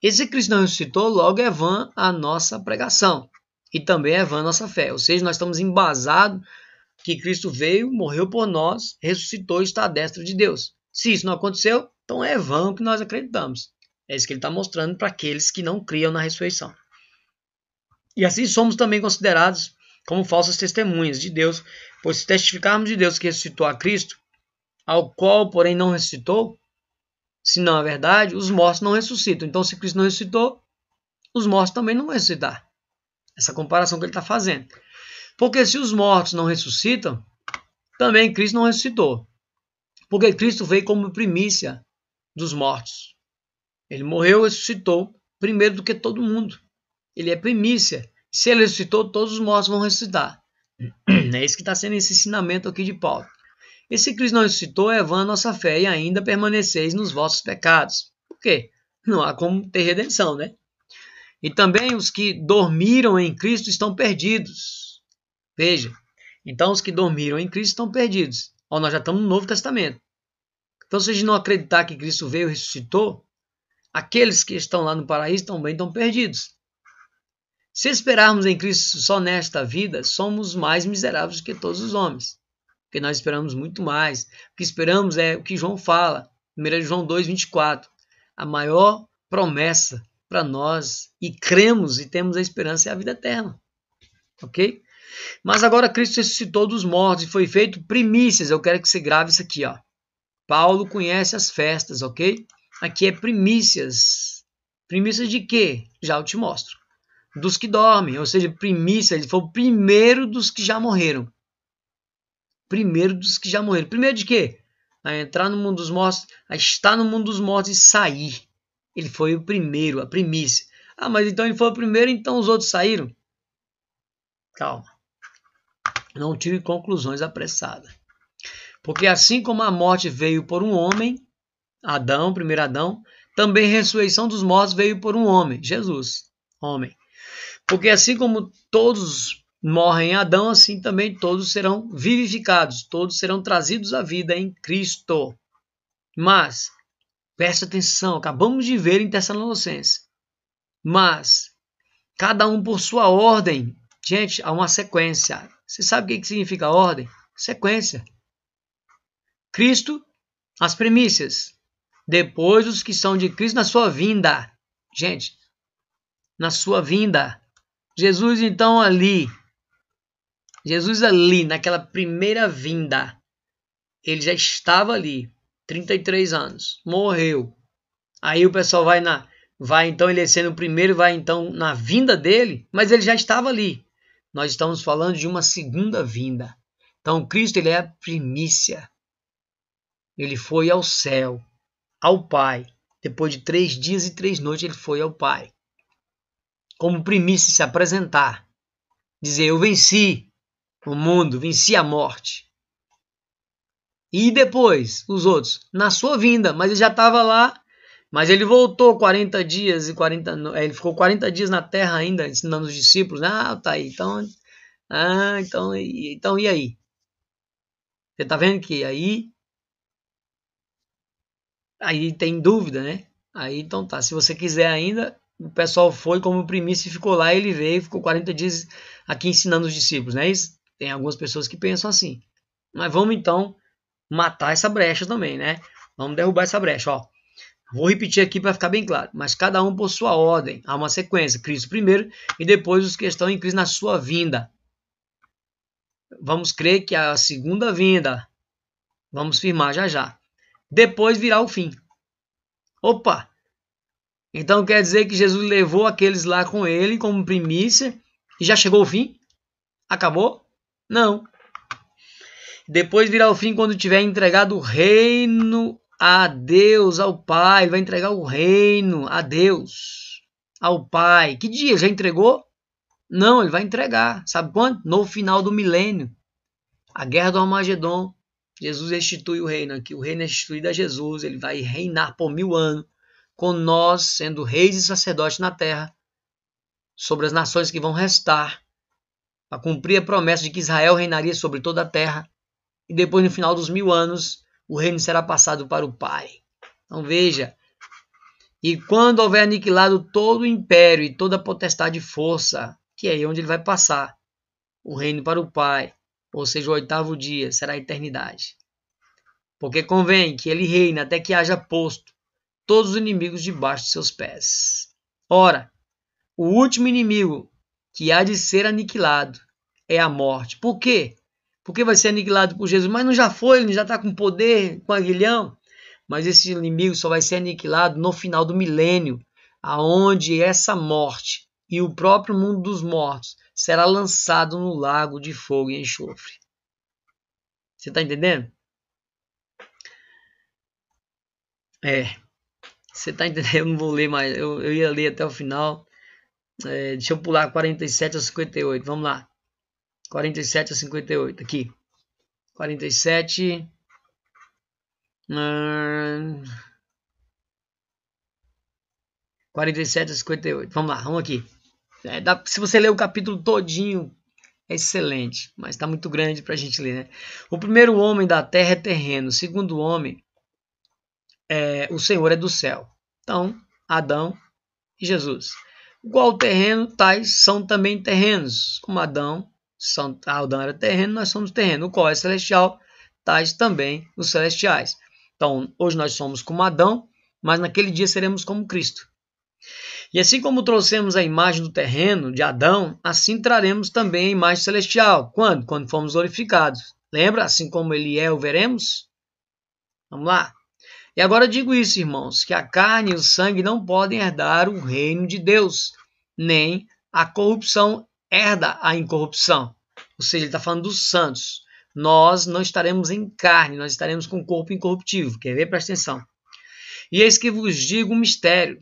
E se Cristo não ressuscitou, logo é vã a nossa pregação. E também é vã a nossa fé. Ou seja, nós estamos embasados que Cristo veio, morreu por nós, ressuscitou e está à destra de Deus. Se isso não aconteceu, então é vã o que nós acreditamos. É isso que ele está mostrando para aqueles que não criam na ressurreição. E assim somos também considerados como falsas testemunhas de Deus, pois se testificarmos de Deus que ressuscitou a Cristo, ao qual, porém, não ressuscitou, se não é verdade, os mortos não ressuscitam. Então, se Cristo não ressuscitou, os mortos também não vão ressuscitar. Essa comparação que ele está fazendo. Porque se os mortos não ressuscitam, também Cristo não ressuscitou. Porque Cristo veio como primícia dos mortos. Ele morreu e ressuscitou primeiro do que todo mundo. Ele é primícia. Se ele ressuscitou, todos os mortos vão ressuscitar. É isso que está sendo esse ensinamento aqui de Paulo. E se Cristo não ressuscitou, é vã a nossa fé e ainda permaneceis nos vossos pecados. Por quê? Não há como ter redenção, né? E também os que dormiram em Cristo estão perdidos. Veja, então os que dormiram em Cristo estão perdidos. Ó, nós já estamos no Novo Testamento. Então, se a gente não acreditar que Cristo veio e ressuscitou, aqueles que estão lá no paraíso também estão perdidos. Se esperarmos em Cristo só nesta vida, somos mais miseráveis que todos os homens. Porque nós esperamos muito mais. O que esperamos é o que João fala, 1 João 2,24. A maior promessa para nós, e cremos e temos a esperança, é a vida eterna. Ok? Mas agora Cristo ressuscitou dos mortos e foi feito primícias. Eu quero que você grave isso aqui, ó. Paulo conhece as festas, ok? Aqui é primícias. Primícias de quê? Já eu te mostro. Dos que dormem, ou seja, primícia, ele foi o primeiro dos que já morreram. Primeiro dos que já morreram. Primeiro de quê? A entrar no mundo dos mortos, a estar no mundo dos mortos e sair. Ele foi o primeiro, a primícia. Ah, mas então ele foi o primeiro, então os outros saíram? Calma. Não tire conclusões apressadas. Porque assim como a morte veio por um homem, Adão, primeiro Adão, também a ressurreição dos mortos veio por um homem, Jesus, homem. Porque assim como todos morrem em Adão, assim também todos serão vivificados, todos serão trazidos à vida em Cristo. Mas, preste atenção, acabamos de ver em Tessalonicenses. Mas, cada um por sua ordem. Gente, há uma sequência. Você sabe o que significa ordem? Sequência. Cristo, as primícias. Depois os que são de Cristo na sua vinda. Gente, na sua vinda. Jesus então ali, naquela primeira vinda, ele já estava ali, 33 anos, morreu. Aí o pessoal vai então ele sendo o primeiro, vai então na vinda dele, mas ele já estava ali. Nós estamos falando de uma segunda vinda. Então Cristo, ele é a primícia. Ele foi ao céu, ao Pai. Depois de 3 dias e 3 noites ele foi ao Pai. Como primícia, se apresentar. Dizer, eu venci o mundo, venci a morte. E depois, os outros, na sua vinda, mas ele já estava lá, mas ele voltou 40 dias e 40, ele ficou 40 dias na terra ainda, ensinando os discípulos. Ah, tá aí, então e aí? Você tá vendo que aí tem dúvida, né? Aí então tá, se você quiser ainda, o pessoal foi como primícia e ficou lá, ele veio, ficou 40 dias aqui ensinando os discípulos, né? Tem algumas pessoas que pensam assim. Mas vamos então matar essa brecha também, né? Vamos derrubar essa brecha, ó. Vou repetir aqui para ficar bem claro. Mas cada um por sua ordem. Há uma sequência. Cristo primeiro e depois os que estão em Cristo na sua vinda. Vamos crer que a segunda vinda. Vamos firmar já já. Depois virá o fim. Opa! Então quer dizer que Jesus levou aqueles lá com ele como primícia e já chegou o fim? Acabou? Não. Depois virá o fim quando tiver entregado o reino a Deus, ao Pai. Ele vai entregar o reino a Deus, ao Pai. Que dia? Já entregou? Não, ele vai entregar. Sabe quando? No final do milênio. A guerra do Armagedon. Jesus restitui o reino aqui. O reino é restituído a Jesus. Ele vai reinar por 1000 anos, com nós sendo reis e sacerdotes na terra, sobre as nações que vão restar, para cumprir a promessa de que Israel reinaria sobre toda a terra. E depois, no final dos 1000 anos, o reino será passado para o Pai. Então veja, e quando houver aniquilado todo o império e toda a potestade e força, que é aí onde ele vai passar, o reino para o Pai, ou seja, o 8º dia, será a eternidade. Porque convém que ele reine até que haja posto todos os inimigos debaixo de seus pés. Ora, o último inimigo que há de ser aniquilado é a morte. Por quê? Porque vai ser aniquilado por Jesus. Mas não já foi, ele já está com poder, com aguilhão. Mas esse inimigo só vai ser aniquilado no final do milênio, aonde essa morte e o próprio mundo dos mortos será lançado no lago de fogo e enxofre. Você está entendendo? É, você tá entendendo? Eu não vou ler mais, eu ia ler até o final. Deixa eu pular 47 a 58, vamos lá. 47 a 58, aqui. 47... 47 a 58. Vamos lá, vamos aqui. Se você ler o capítulo todinho, é excelente, mas está muito grande para a gente ler, né? O primeiro homem da terra é terreno, o segundo homem, o Senhor é do céu. Então, Adão e Jesus. Igual o terreno, tais são também terrenos. Como Adão era terreno, nós somos terreno. O qual é celestial, tais também os celestiais. Então, hoje nós somos como Adão, mas naquele dia seremos como Cristo. E assim como trouxemos a imagem do terreno de Adão, assim traremos também a imagem celestial. Quando? Quando formos glorificados. Lembra? Assim como ele é, o veremos? Vamos lá. E agora digo isso, irmãos, que a carne e o sangue não podem herdar o reino de Deus, nem a corrupção herda a incorrupção. Ou seja, ele está falando dos santos. Nós não estaremos em carne, nós estaremos com o corpo incorruptível. Quer ver? Presta atenção. E eis que vos digo um mistério.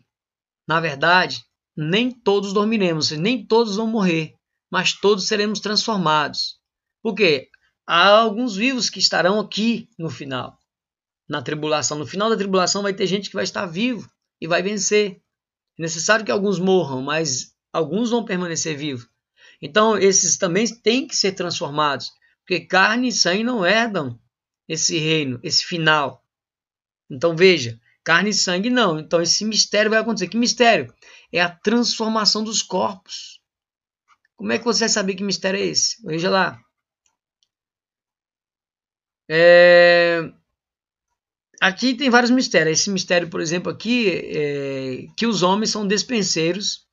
Na verdade, nem todos dormiremos, nem todos vão morrer, mas todos seremos transformados. Por quê? Há alguns vivos que estarão aqui no final, na tribulação. No final da tribulação vai ter gente que vai estar vivo e vai vencer. É necessário que alguns morram, mas alguns vão permanecer vivos. Então, esses também têm que ser transformados, porque carne e sangue não herdam esse reino, esse final. Então, veja, carne e sangue não. Então, esse mistério vai acontecer. Que mistério? É a transformação dos corpos. Como é que você vai saber que mistério é esse? Veja lá. Aqui tem vários mistérios. Esse mistério, por exemplo, aqui é que os homens são despenseiros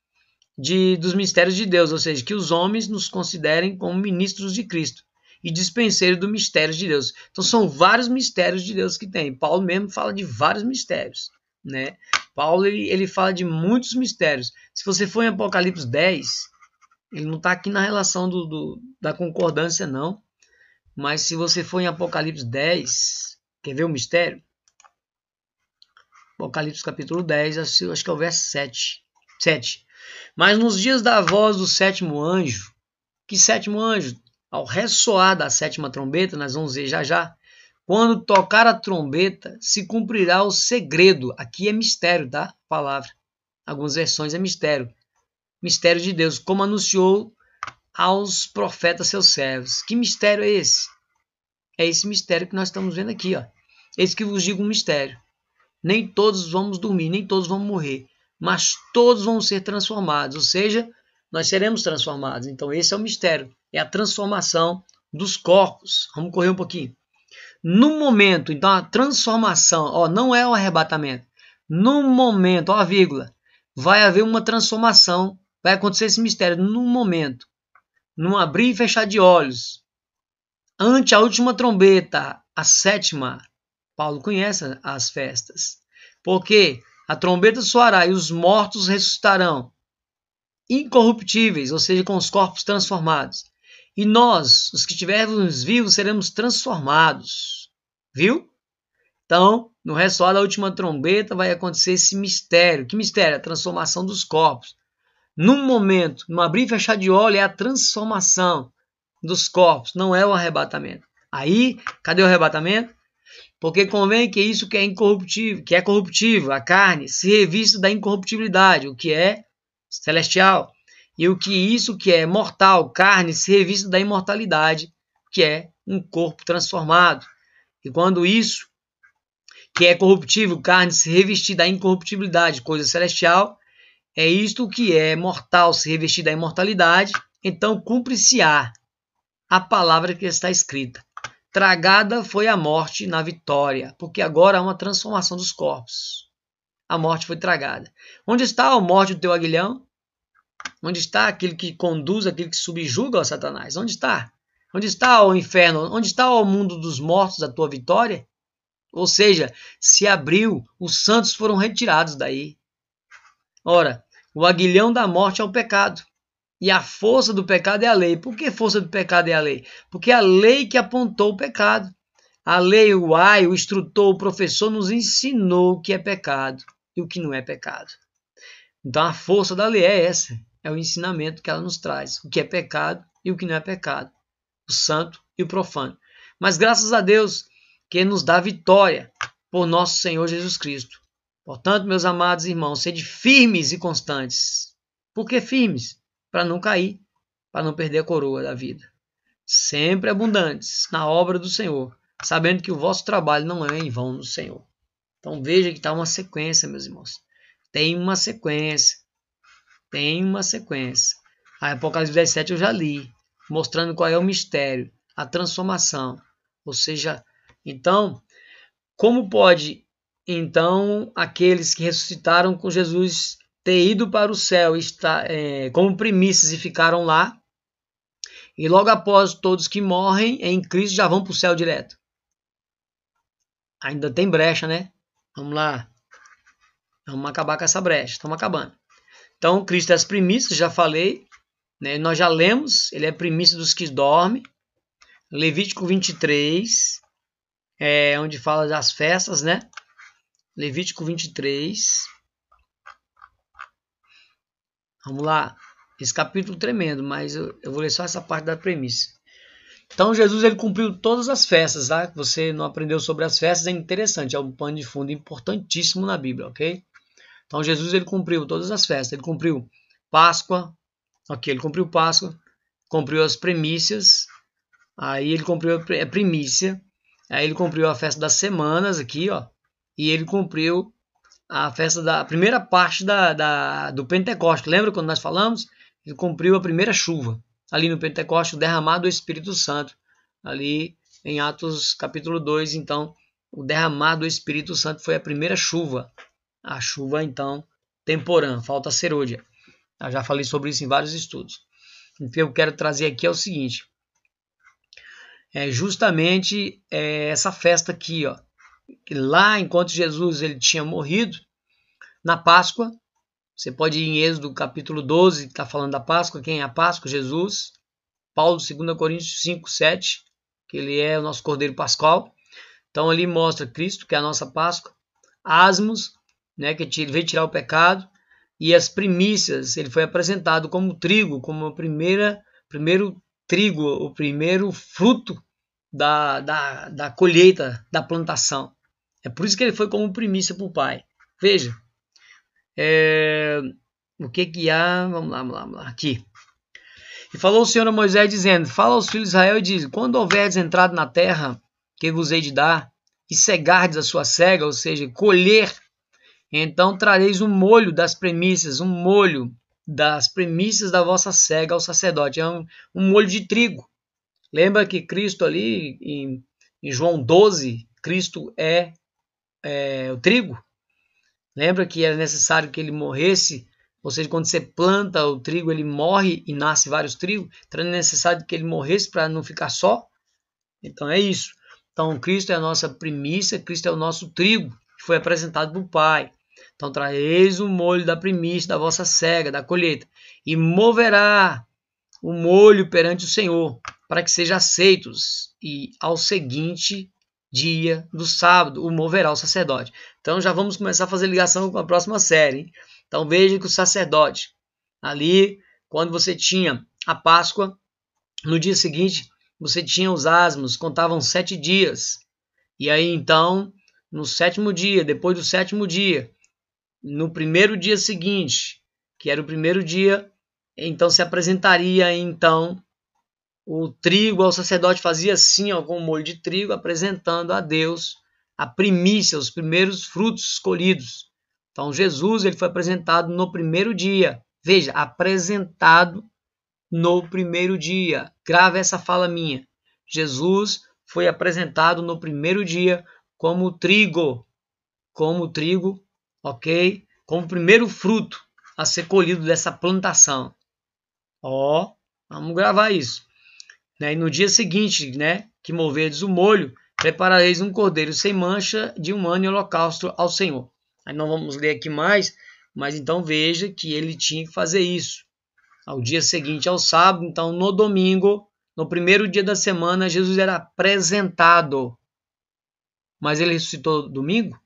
dos mistérios de Deus, ou seja, que os homens nos considerem como ministros de Cristo e dispenseiros do mistério de Deus. Então são vários mistérios de Deus que tem. Paulo mesmo fala de vários mistérios, né? Paulo ele fala de muitos mistérios. Se você for em Apocalipse 10, ele não está aqui na relação da concordância não, mas se você for em Apocalipse 10, quer ver o mistério? Apocalipse capítulo 10, acho que é o verso 7. Mas nos dias da voz do sétimo anjo, que sétimo anjo? Ao ressoar da sétima trombeta, nós vamos ver já já, quando tocar a trombeta, se cumprirá o segredo. Aqui é mistério, tá? Palavra. Algumas versões é mistério. Mistério de Deus, como anunciou aos profetas seus servos. Que mistério é esse? É esse mistério que nós estamos vendo aqui, ó. Eis que vos digo um mistério. Nem todos vamos dormir, nem todos vamos morrer, mas todos vão ser transformados, ou seja, nós seremos transformados. Então esse é o mistério, é a transformação dos corpos. Vamos correr um pouquinho. No momento, então a transformação, não é o arrebatamento. No momento, a vírgula, vai haver uma transformação, vai acontecer esse mistério no momento, num abrir e fechar de olhos. Ante a última trombeta, a sétima, Paulo conhece as festas. Porque a trombeta soará e os mortos ressuscitarão incorruptíveis, ou seja, com os corpos transformados. E nós, os que estivermos vivos, seremos transformados. Viu? Então, no ressoar da última trombeta vai acontecer esse mistério. Que mistério? A transformação dos corpos. Num momento, no abrir e fechar de olho, é a transformação dos corpos, não é o arrebatamento. Aí, cadê o arrebatamento? Porque convém que isso que é incorruptível, que é corruptível, a carne, se revista da incorruptibilidade, o que é celestial, e o que isso que é mortal, carne, se revista da imortalidade, que é um corpo transformado. E quando isso que é corruptível, carne, se revestir da incorruptibilidade, coisa celestial, é isto que é mortal, se revestir da imortalidade, então cumpre-se-á a palavra que está escrita. Tragada foi a morte na vitória, porque agora há uma transformação dos corpos. A morte foi tragada. Onde está a morte do teu aguilhão? Onde está aquele que conduz, aquele que subjuga o Satanás? Onde está? Onde está o inferno? Onde está o mundo dos mortos, a tua vitória? Ou seja, se abriu, os santos foram retirados daí. Ora, o aguilhão da morte é o pecado. E a força do pecado é a lei. Por que força do pecado é a lei? Porque é a lei que apontou o pecado. A lei, o ai, o instrutor, o professor nos ensinou o que é pecado e o que não é pecado. Então a força da lei é essa, é o ensinamento que ela nos traz, o que é pecado e o que não é pecado, o santo e o profano. Mas graças a Deus que nos dá vitória por nosso Senhor Jesus Cristo. Portanto, meus amados irmãos, sede firmes e constantes. Por que firmes? Para não cair, para não perder a coroa da vida. Sempre abundantes na obra do Senhor, sabendo que o vosso trabalho não é em vão no Senhor. Então veja que está uma sequência, meus irmãos. Tem uma sequência. Tem uma sequência. A Apocalipse 17 eu já li, mostrando qual é o mistério, a transformação. Ou seja, então, como pode, então, aqueles que ressuscitaram com Jesus ter ido para o céu como primícias e ficaram lá, e logo após todos que morrem em Cristo já vão para o céu direto? Ainda tem brecha, né? Vamos lá. Vamos acabar com essa brecha. Estamos acabando. Então, Cristo é as primícias, já falei. Né? Nós já lemos. Ele é primícia dos que dormem. Levítico 23. Onde fala das festas, né? Levítico 23. Vamos lá. Esse capítulo tremendo, mas eu vou ler só essa parte da premissa. Então Jesus ele cumpriu todas as festas, tá? Você não aprendeu sobre as festas, é interessante, é um pano de fundo importantíssimo na Bíblia, ok? Então Jesus ele cumpriu todas as festas, ele cumpriu Páscoa, ok? Ele cumpriu Páscoa, cumpriu as primícias, aí ele cumpriu a primícia, aí ele cumpriu a festa das semanas aqui, ó, e ele cumpriu a festa da primeira parte do Pentecostes. Lembra quando nós falamos? Ele cumpriu a primeira chuva ali no Pentecostes, o derramado do Espírito Santo, ali em Atos capítulo 2, então, o derramado do Espírito Santo foi a primeira chuva, a chuva, então, temporã, falta serôdia. Eu já falei sobre isso em vários estudos. O que eu quero trazer aqui é o seguinte, justamente essa festa aqui, ó, que lá, enquanto Jesus ele tinha morrido, na Páscoa, você pode ir em Êxodo capítulo 12, que está falando da Páscoa. Quem é a Páscoa? Jesus. Paulo, 2 Coríntios 5, 7, que ele é o nosso Cordeiro Pascal. Então ali mostra Cristo, que é a nossa Páscoa. Asmos, né, que veio tirar o pecado. E as primícias, ele foi apresentado como trigo, como primeiro trigo, o primeiro fruto da colheita, da plantação. É por isso que ele foi como primícia para o Pai. Veja, o que há? Vamos lá. Aqui. E falou o Senhor a Moisés, dizendo: fala aos filhos de Israel e diz: quando houverdes entrado na terra que vos hei de dar, e cegardes a sua cega, ou seja, colher, então trareis um molho das premissas, da vossa cega ao sacerdote. É um molho de trigo. Lembra que Cristo ali, em João 12, Cristo é o trigo? Lembra que era necessário que ele morresse? Ou seja, quando você planta o trigo, ele morre e nasce vários trigos. Então é necessário que ele morresse para não ficar só. Então é isso. Então Cristo é a nossa primícia, Cristo é o nosso trigo, que foi apresentado para o Pai. Então trazeis o molho da primícia da vossa cega, da colheita, e moverá o molho perante o Senhor, para que sejam aceitos. E ao seguinte dia do sábado, o moverá o sacerdote. Então já vamos começar a fazer ligação com a próxima série. Hein? Então veja que o sacerdote, ali, quando você tinha a Páscoa, no dia seguinte, você tinha os asmos, contavam 7 dias. E aí então, no 7º dia, depois do 7º dia, no primeiro dia seguinte, que era o primeiro dia, então se apresentaria então o trigo, o sacerdote fazia assim, ó, com o molho de trigo, apresentando a Deus a primícia, os primeiros frutos escolhidos. Então Jesus ele foi apresentado no primeiro dia. Veja, apresentado no primeiro dia. Grave essa fala minha. Jesus foi apresentado no primeiro dia como trigo, ok? Como primeiro fruto a ser colhido dessa plantação. Ó, vamos gravar isso. Né? E no dia seguinte, né, que moverdes o molho, preparareis um cordeiro sem mancha de um ano em holocausto ao Senhor. Aí não vamos ler aqui mais, mas então veja que ele tinha que fazer isso. Ao dia seguinte, ao sábado, então no domingo, no primeiro dia da semana, Jesus era apresentado. mas ele ressuscitou domingo?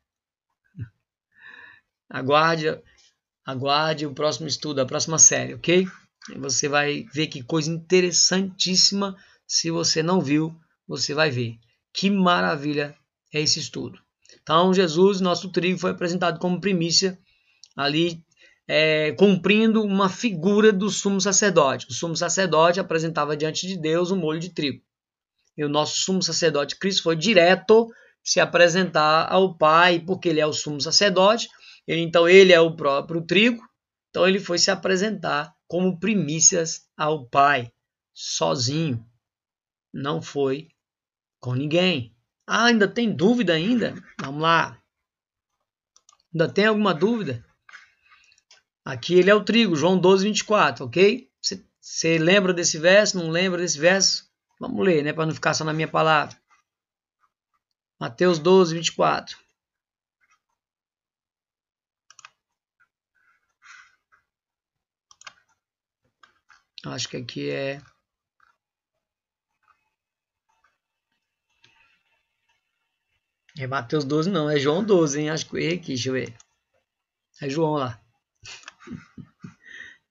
Aguarde o próximo estudo, a próxima série, ok? E você vai ver que coisa interessantíssima. Se você não viu, você vai ver. Que maravilha é esse estudo. Então, Jesus, nosso trigo, foi apresentado como primícia, ali cumprindo uma figura do sumo sacerdote. O sumo sacerdote apresentava diante de Deus um molho de trigo. E o nosso sumo sacerdote Cristo foi direto se apresentar ao Pai, porque ele é o sumo sacerdote, então ele é o próprio trigo, então ele foi se apresentar como primícias ao Pai, sozinho, não foi com ninguém. Ah, ainda tem dúvida ainda? Vamos lá. Ainda tem alguma dúvida? Aqui ele é o trigo, João 12, 24, ok? Você lembra desse verso? Não lembra desse verso? Vamos ler, né? Para não ficar só na minha palavra. Mateus 12, 24. Acho que aqui é Mateus 12, não. É João 12, hein? Acho que eu errei aqui. Deixa eu ver. É João lá.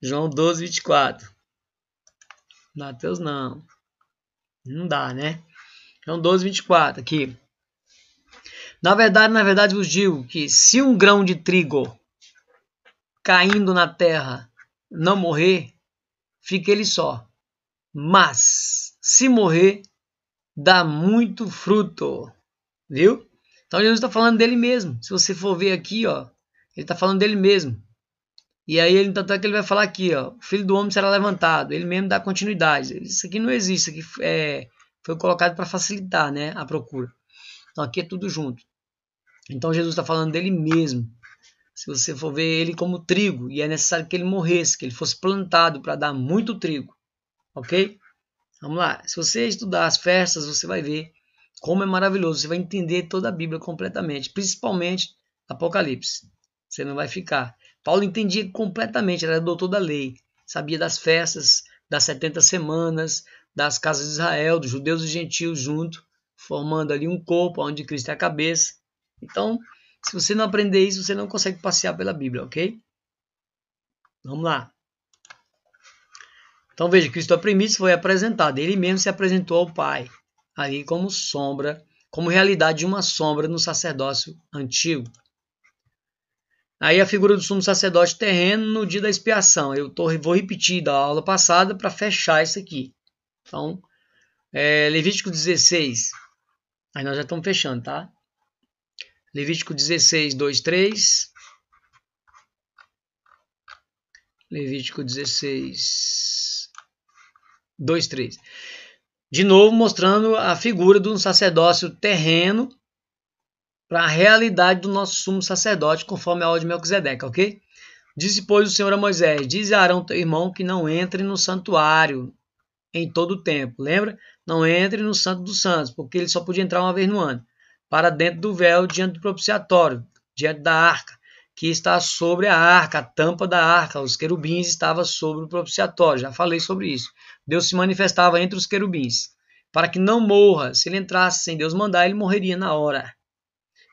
João 12, 24. Mateus não. Não dá, né? João 12, 24. Aqui. Na verdade vos digo que se um grão de trigo caindo na terra não morrer, fica ele só. Mas, se morrer, dá muito fruto. Viu? Então Jesus está falando dele mesmo. Se você for ver aqui, ó, ele está falando dele mesmo. E aí, tanto é que ele vai falar aqui, ó, o Filho do Homem será levantado. Ele mesmo dá continuidade. Isso aqui não existe, isso aqui foi colocado para facilitar, né, a procura. Então aqui é tudo junto. Então Jesus está falando dele mesmo. Se você for ver ele como trigo, e é necessário que ele morresse, que ele fosse plantado para dar muito trigo. Ok? Vamos lá. Se você estudar as festas, você vai ver como é maravilhoso. Você vai entender toda a Bíblia completamente, principalmente Apocalipse. Você não vai ficar. Paulo entendia completamente, era doutor da lei. Sabia das festas, das 70 semanas, das casas de Israel, dos judeus e gentios junto, formando ali um corpo onde Cristo é a cabeça. Então, se você não aprender isso, você não consegue passear pela Bíblia, ok? Vamos lá. Então veja, Cristo a primícia foi apresentado. Ele mesmo se apresentou ao Pai, ali como sombra, como realidade de uma sombra no sacerdócio antigo. Aí a figura do sumo sacerdote terreno no dia da expiação. Vou repetir da aula passada para fechar isso aqui. Então, Levítico 16. Aí nós já estamos fechando, tá? Levítico 16, 2, 3. Levítico 16, 2, 3. De novo, mostrando a figura de um sacerdócio terreno para a realidade do nosso sumo sacerdote, conforme a ordem de Melquisedeque, ok? Disse, pois, o Senhor a Moisés, dize a Arão, teu irmão, que não entre no santuário em todo o tempo. Lembra? Não entre no Santo dos Santos, porque ele só podia entrar uma vez no ano. Para dentro do véu, diante do propiciatório, diante da arca, que está sobre a arca, a tampa da arca. Os querubins estavam sobre o propiciatório. Já falei sobre isso. Deus se manifestava entre os querubins. Para que não morra. Se ele entrasse sem Deus mandar, ele morreria na hora.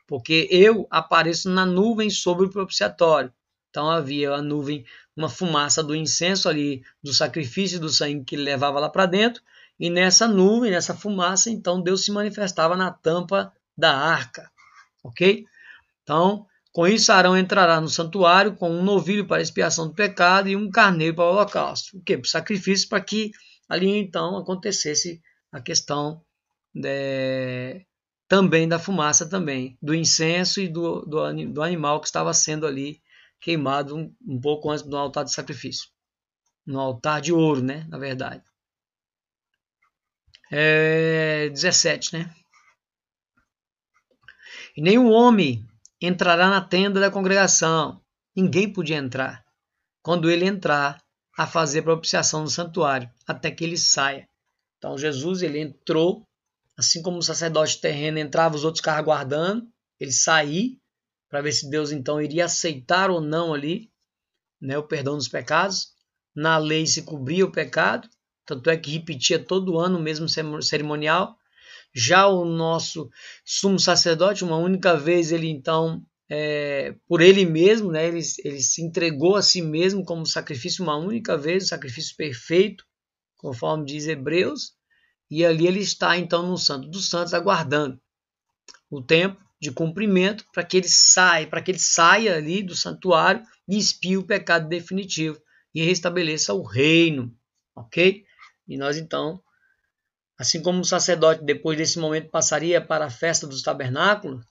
Porque eu apareço na nuvem sobre o propiciatório. Então havia a nuvem, uma fumaça do incenso ali, do sacrifício do sangue que ele levava lá para dentro, e nessa nuvem, nessa fumaça, então Deus se manifestava na tampa da arca, ok? Então, com isso Arão entrará no santuário com um novilho para expiação do pecado e um carneiro para o holocausto. O quê? Para o sacrifício, para que ali então acontecesse a questão também da fumaça também, do incenso e do animal que estava sendo ali queimado um pouco antes do altar de sacrifício. No altar de ouro, né? Na verdade. 17, né? E nenhum homem entrará na tenda da congregação. Ninguém podia entrar. Quando ele entrar a fazer propiciação no santuário, até que ele saia. Então Jesus, ele entrou, assim como o sacerdote terreno entrava, os outros ficavam aguardando ele sair, para ver se Deus então iria aceitar ou não ali, né, o perdão dos pecados. Na lei se cobria o pecado, tanto é que repetia todo ano o mesmo cerimonial. Já o nosso sumo sacerdote, uma única vez, ele então, por ele mesmo, né, ele se entregou a si mesmo como sacrifício uma única vez, o sacrifício perfeito, conforme diz Hebreus, e ali ele está então no Santo dos Santos, aguardando o tempo de cumprimento para que ele saia ali do santuário e expie o pecado definitivo e restabeleça o reino, ok? E nós então, assim como o sacerdote depois desse momento passaria para a festa dos tabernáculos,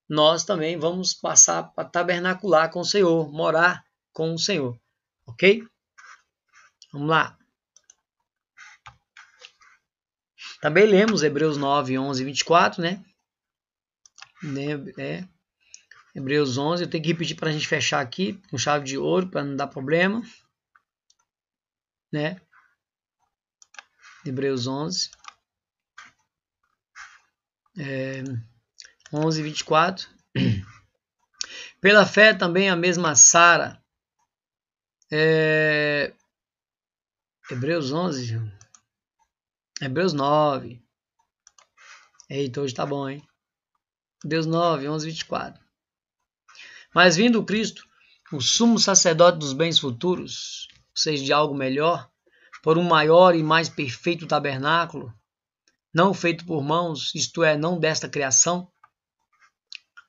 nós também vamos passar para tabernacular com o Senhor, morar com o Senhor, ok? Vamos lá. Também lemos Hebreus 9, 11 e 24, né? Hebreus 11, eu tenho que repetir para a gente fechar aqui com chave de ouro, para não dar problema, né? Hebreus 11, 11 e 24. Pela fé também a mesma Sara, Hebreus 11, Hebreus 9, eita, hoje tá bom, hein? Hebreus 9, 11 e 24. Mas vindo Cristo, o sumo sacerdote dos bens futuros, ou seja, de algo melhor, por um maior e mais perfeito tabernáculo, não feito por mãos, isto é, não desta criação,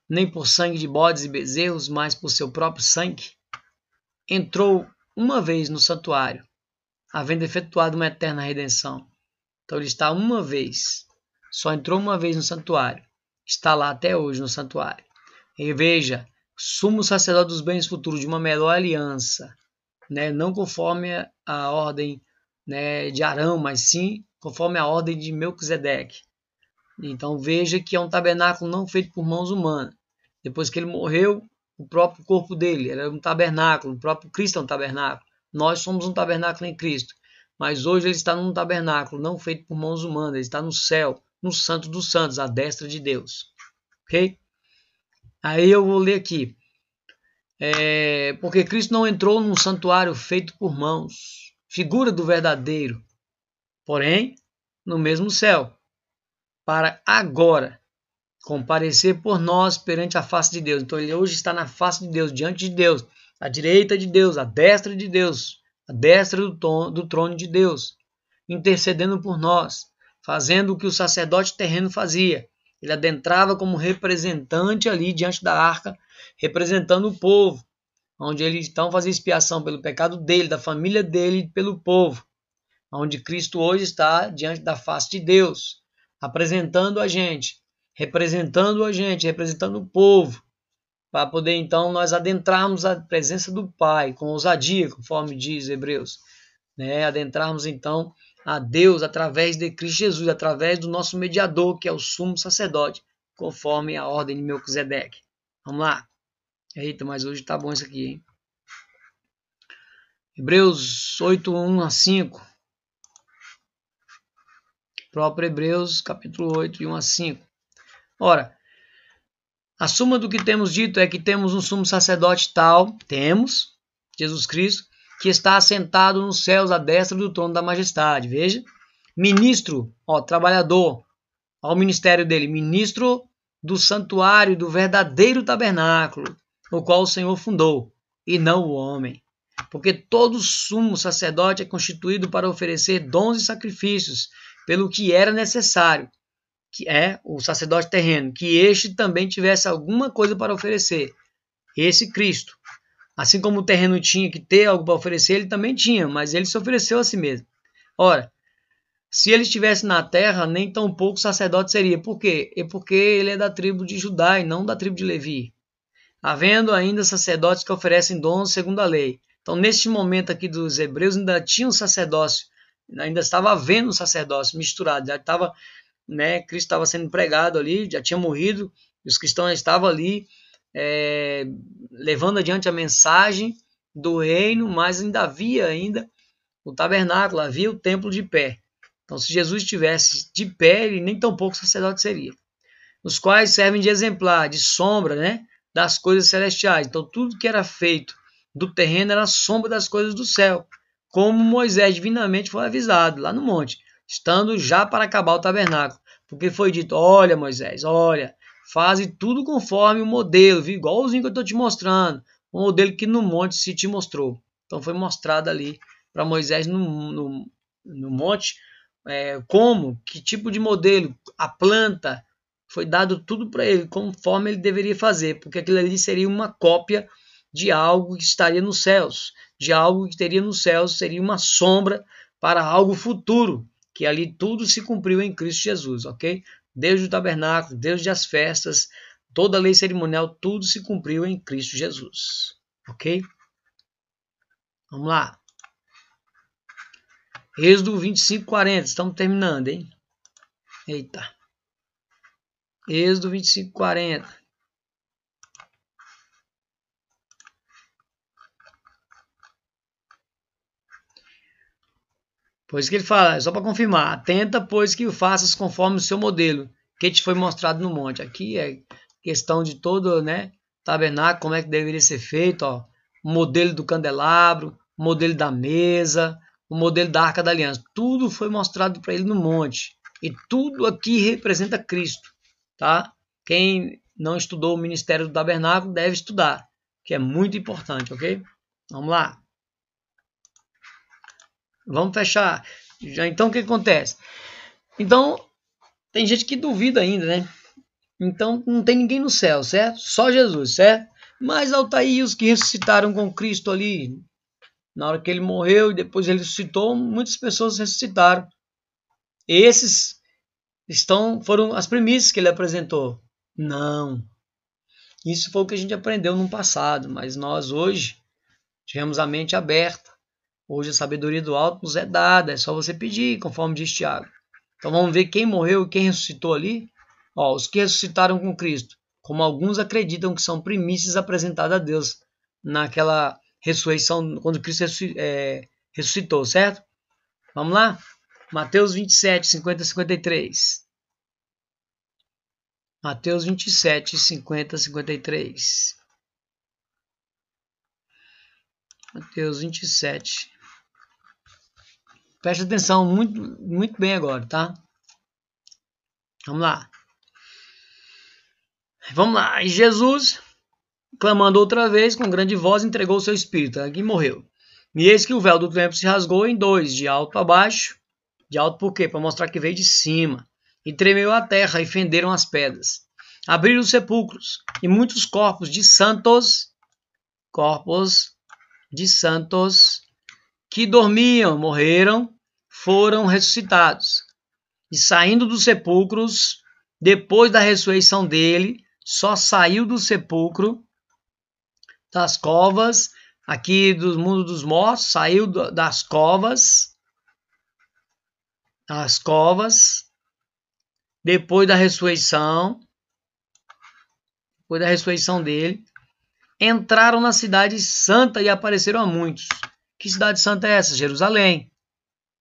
nem por sangue de bodes e bezerros, mas por seu próprio sangue, entrou uma vez no santuário, havendo efetuado uma eterna redenção. Então ele está uma vez, só entrou uma vez no santuário, está lá até hoje no santuário. E veja, sumo sacerdote dos bens futuros de uma melhor aliança, né? Não conforme a ordem, né, de Arão, mas sim conforme a ordem de Melquisedeque. Então veja que é um tabernáculo não feito por mãos humanas. Depois que ele morreu, o próprio corpo dele era um tabernáculo, o próprio Cristo é um tabernáculo. Nós somos um tabernáculo em Cristo. Mas hoje ele está num tabernáculo não feito por mãos humanas, ele está no céu, no Santo dos Santos, à destra de Deus. Ok? Aí eu vou ler aqui. Porque Cristo não entrou num santuário feito por mãos, figura do verdadeiro, porém no mesmo céu, para agora comparecer por nós perante a face de Deus. Então ele hoje está na face de Deus, diante de Deus, à direita de Deus, à destra de Deus, à destra do trono de Deus, intercedendo por nós, fazendo o que o sacerdote terreno fazia. Ele adentrava como representante ali diante da arca, representando o povo, onde ele então fazia expiação pelo pecado dele, da família dele e pelo povo, onde Cristo hoje está diante da face de Deus, apresentando a gente, representando o povo, para poder então nós adentrarmos a presença do Pai com ousadia, conforme diz Hebreus, né? Adentrarmos então a Deus através de Cristo Jesus, através do nosso mediador, que é o sumo sacerdote, conforme a ordem de Melquisedeque. Vamos lá. Eita, mas hoje tá bom isso aqui, hein? Hebreus 8, 1 a 5. Próprio Hebreus, capítulo 8, 1 a 5. Ora, a suma do que temos dito é que temos um sumo sacerdote tal, temos, Jesus Cristo, que está assentado nos céus à destra do trono da majestade. Veja, ministro, trabalhador, ao ministério dele, ministro do santuário, do verdadeiro tabernáculo, o qual o Senhor fundou, e não o homem. Porque todo sumo sacerdote é constituído para oferecer dons e sacrifícios, pelo que era necessário, que é o sacerdote terreno, que este também tivesse alguma coisa para oferecer. Esse Cristo. Assim como o terreno tinha que ter algo para oferecer, ele também tinha, mas ele se ofereceu a si mesmo. Ora, se ele estivesse na terra, nem tão pouco sacerdote seria. Por quê? É porque ele é da tribo de Judá e não da tribo de Levi. Havendo ainda sacerdotes que oferecem dons segundo a lei. Então, neste momento aqui dos hebreus, ainda tinha um sacerdócio, ainda estava havendo um sacerdócio misturado, já estava, né, Cristo estava sendo pregado ali, já tinha morrido, os cristãos estavam ali levando adiante a mensagem do reino, mas ainda havia o tabernáculo, havia o templo de pé. Então, se Jesus estivesse de pé, ele nem tão pouco sacerdote seria. Os quais servem de exemplar, de sombra, né, das coisas celestiais. Então, tudo que era feito do terreno era sombra das coisas do céu, como Moisés divinamente foi avisado lá no monte, estando já para acabar o tabernáculo. Porque foi dito, olha Moisés, olha, faze tudo conforme o modelo, viu? Igualzinho que eu estou te mostrando, o modelo que no monte se te mostrou. Então foi mostrado ali para Moisés no monte, como, que tipo de modelo, a planta, foi dado tudo para ele, conforme ele deveria fazer, porque aquilo ali seria uma cópia de algo que estaria nos céus, de algo que teria nos céus, seria uma sombra para algo futuro, que ali tudo se cumpriu em Cristo Jesus, ok? Desde o tabernáculo, desde as festas, toda a lei cerimonial, tudo se cumpriu em Cristo Jesus, ok? Vamos lá. Êxodo 25:40, estamos terminando, hein? Eita. Êxodo 25:40. Pois que ele fala, só para confirmar, atenta, pois que o faças conforme o seu modelo, que te foi mostrado no monte. Aqui é questão de todo, né, tabernáculo, como é que deveria ser feito, ó, o modelo do candelabro, o modelo da mesa, o modelo da Arca da Aliança. Tudo foi mostrado para ele no monte. E tudo aqui representa Cristo, tá? Quem não estudou o ministério do tabernáculo deve estudar, que é muito importante, ok? Vamos lá. Vamos fechar. Então, o que acontece? Então, tem gente que duvida ainda, né? Então, não tem ninguém no céu, certo? Só Jesus, certo? Mas Altair, os que ressuscitaram com Cristo ali, na hora que ele morreu e depois ele ressuscitou, muitas pessoas ressuscitaram. Esses foram as primícias que ele apresentou. Não. Isso foi o que a gente aprendeu no passado, mas nós hoje tivemos a mente aberta. Hoje a sabedoria do alto nos é dada, é só você pedir, conforme diz Tiago. Então vamos ver quem morreu e quem ressuscitou ali. Ó, os que ressuscitaram com Cristo, como alguns acreditam que são primícias apresentadas a Deus naquela ressurreição, quando Cristo ressuscitou, certo? Vamos lá? Mateus 27, 50 e 53. Mateus 27, 50 e 53. Mateus 27. Preste atenção muito, muito bem agora, tá? Vamos lá. Vamos lá. E Jesus, clamando outra vez, com grande voz, entregou o seu espírito. Aqui morreu. E eis que o véu do templo se rasgou em dois, de alto a baixo. De alto por quê? Para mostrar que veio de cima. E tremeu a terra, e fenderam as pedras. Abriram os sepulcros, e muitos corpos de santos que dormiam, morreram, foram ressuscitados. E saindo dos sepulcros, depois da ressurreição dele, só saiu do sepulcro, das covas, aqui do mundo dos mortos, saiu das covas, depois da ressurreição dele, entraram na cidade santa e apareceram a muitos. Que cidade santa é essa? Jerusalém.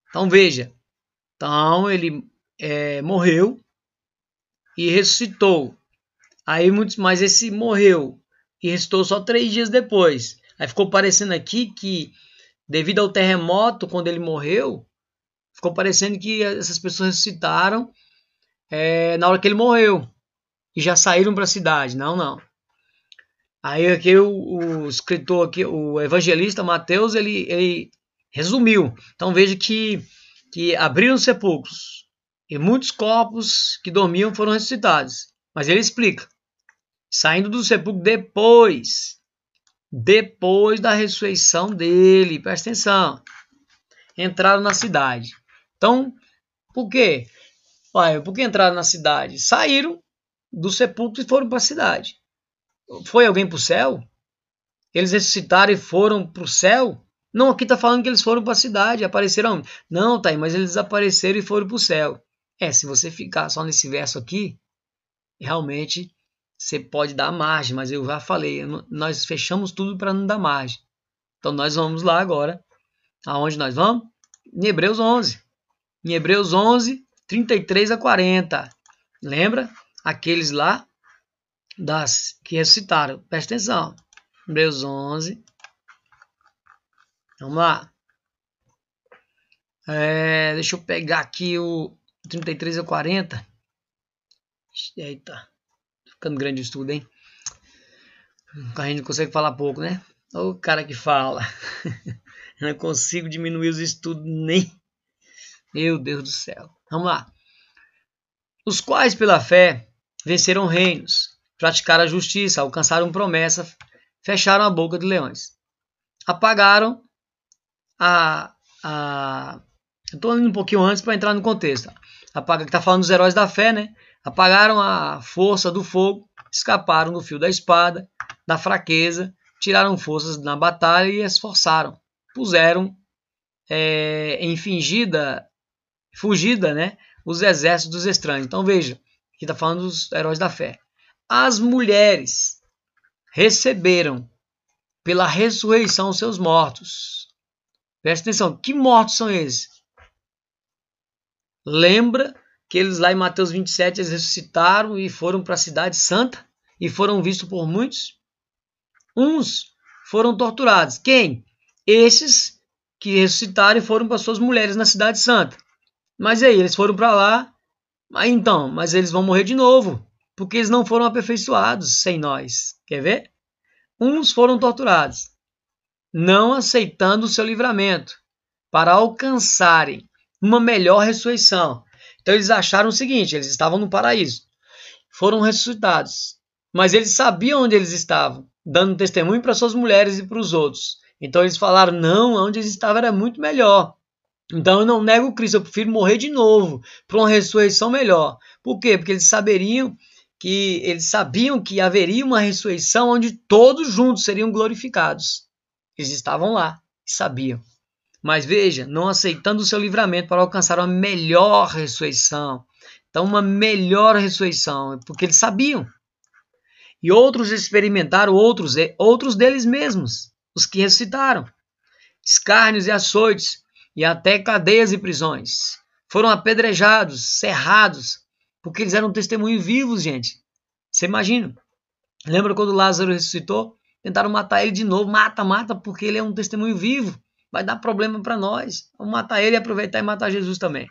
Então veja, então ele morreu e ressuscitou. Aí muitos, mas esse morreu e ressuscitou só 3 dias depois. Aí ficou parecendo aqui que, devido ao terremoto, quando ele morreu, ficou parecendo que essas pessoas ressuscitaram na hora que ele morreu e já saíram para a cidade. Não, não. Aí aqui o escritor, aqui, o evangelista Mateus, ele resumiu. Então veja que abriram sepulcros e muitos corpos que dormiam foram ressuscitados. Mas ele explica. Saindo do sepulcro depois da ressurreição dele, presta atenção, entraram na cidade. Então, por quê? Por que entraram na cidade? Saíram do sepulcro e foram para a cidade. Foi alguém para o céu? Eles ressuscitaram e foram para o céu? Não, aqui está falando que eles foram para a cidade, apareceram. Não, tá aí, mas eles apareceram e foram para o céu. Se você ficar só nesse verso aqui, realmente você pode dar margem, mas eu já falei, nós fechamos tudo para não dar margem. Então nós vamos lá agora. Aonde nós vamos? Em Hebreus 11. Em Hebreus 11, 33 a 40. Lembra? Aqueles lá que ressuscitaram. Presta atenção. Hebreus 11. Vamos lá. Deixa eu pegar aqui o 33 a 40. Eita, ficando grande o estudo, hein? A gente não consegue falar pouco, né? Olha o cara que fala. Não consigo diminuir os estudos nem. Meu Deus do céu. Vamos lá. Os quais, pela fé, venceram reinos, praticaram a justiça, alcançaram promessa, fecharam a boca de leões. Apagaram a. Eu estou indo um pouquinho antes para entrar no contexto. Apaga, que está falando dos heróis da fé, né? Apagaram a força do fogo, escaparam do fio da espada, da fraqueza, tiraram forças na batalha e esforçaram. Puseram em fugida, né? Os exércitos dos estranhos. Então veja, aqui está falando dos heróis da fé. As mulheres receberam pela ressurreição seus mortos. Presta atenção, que mortos são esses? Lembra que eles lá em Mateus 27 eles ressuscitaram e foram para a cidade santa e foram vistos por muitos? Uns foram torturados. Quem? Esses que ressuscitaram e foram para suas mulheres na cidade santa. Mas aí, eles foram para lá, mas eles vão morrer de novo, porque eles não foram aperfeiçoados sem nós. Quer ver? Uns foram torturados, não aceitando o seu livramento, para alcançarem uma melhor ressurreição. Então eles acharam o seguinte, eles estavam no paraíso, foram ressuscitados, mas eles sabiam onde eles estavam, dando testemunho para suas mulheres e para os outros. Então eles falaram, não, onde eles estavam era muito melhor. Então eu não nego Cristo, eu prefiro morrer de novo para uma ressurreição melhor. Por quê? Porque eles sabiam que haveria uma ressurreição onde todos juntos seriam glorificados. Eles estavam lá e sabiam. Mas veja, não aceitando o seu livramento para alcançar uma melhor ressurreição. Então, uma melhor ressurreição, porque eles sabiam. E outros experimentaram, outros deles mesmos, os que ressuscitaram. Escárnios e açoites, e até cadeias e prisões. Foram apedrejados, cerrados, porque eles eram testemunhos vivos, gente. Você imagina? Lembra quando Lázaro ressuscitou? Tentaram matar ele de novo. Mata, porque ele é um testemunho vivo. Vai dar problema para nós. Vamos matar ele e aproveitar e matar Jesus também.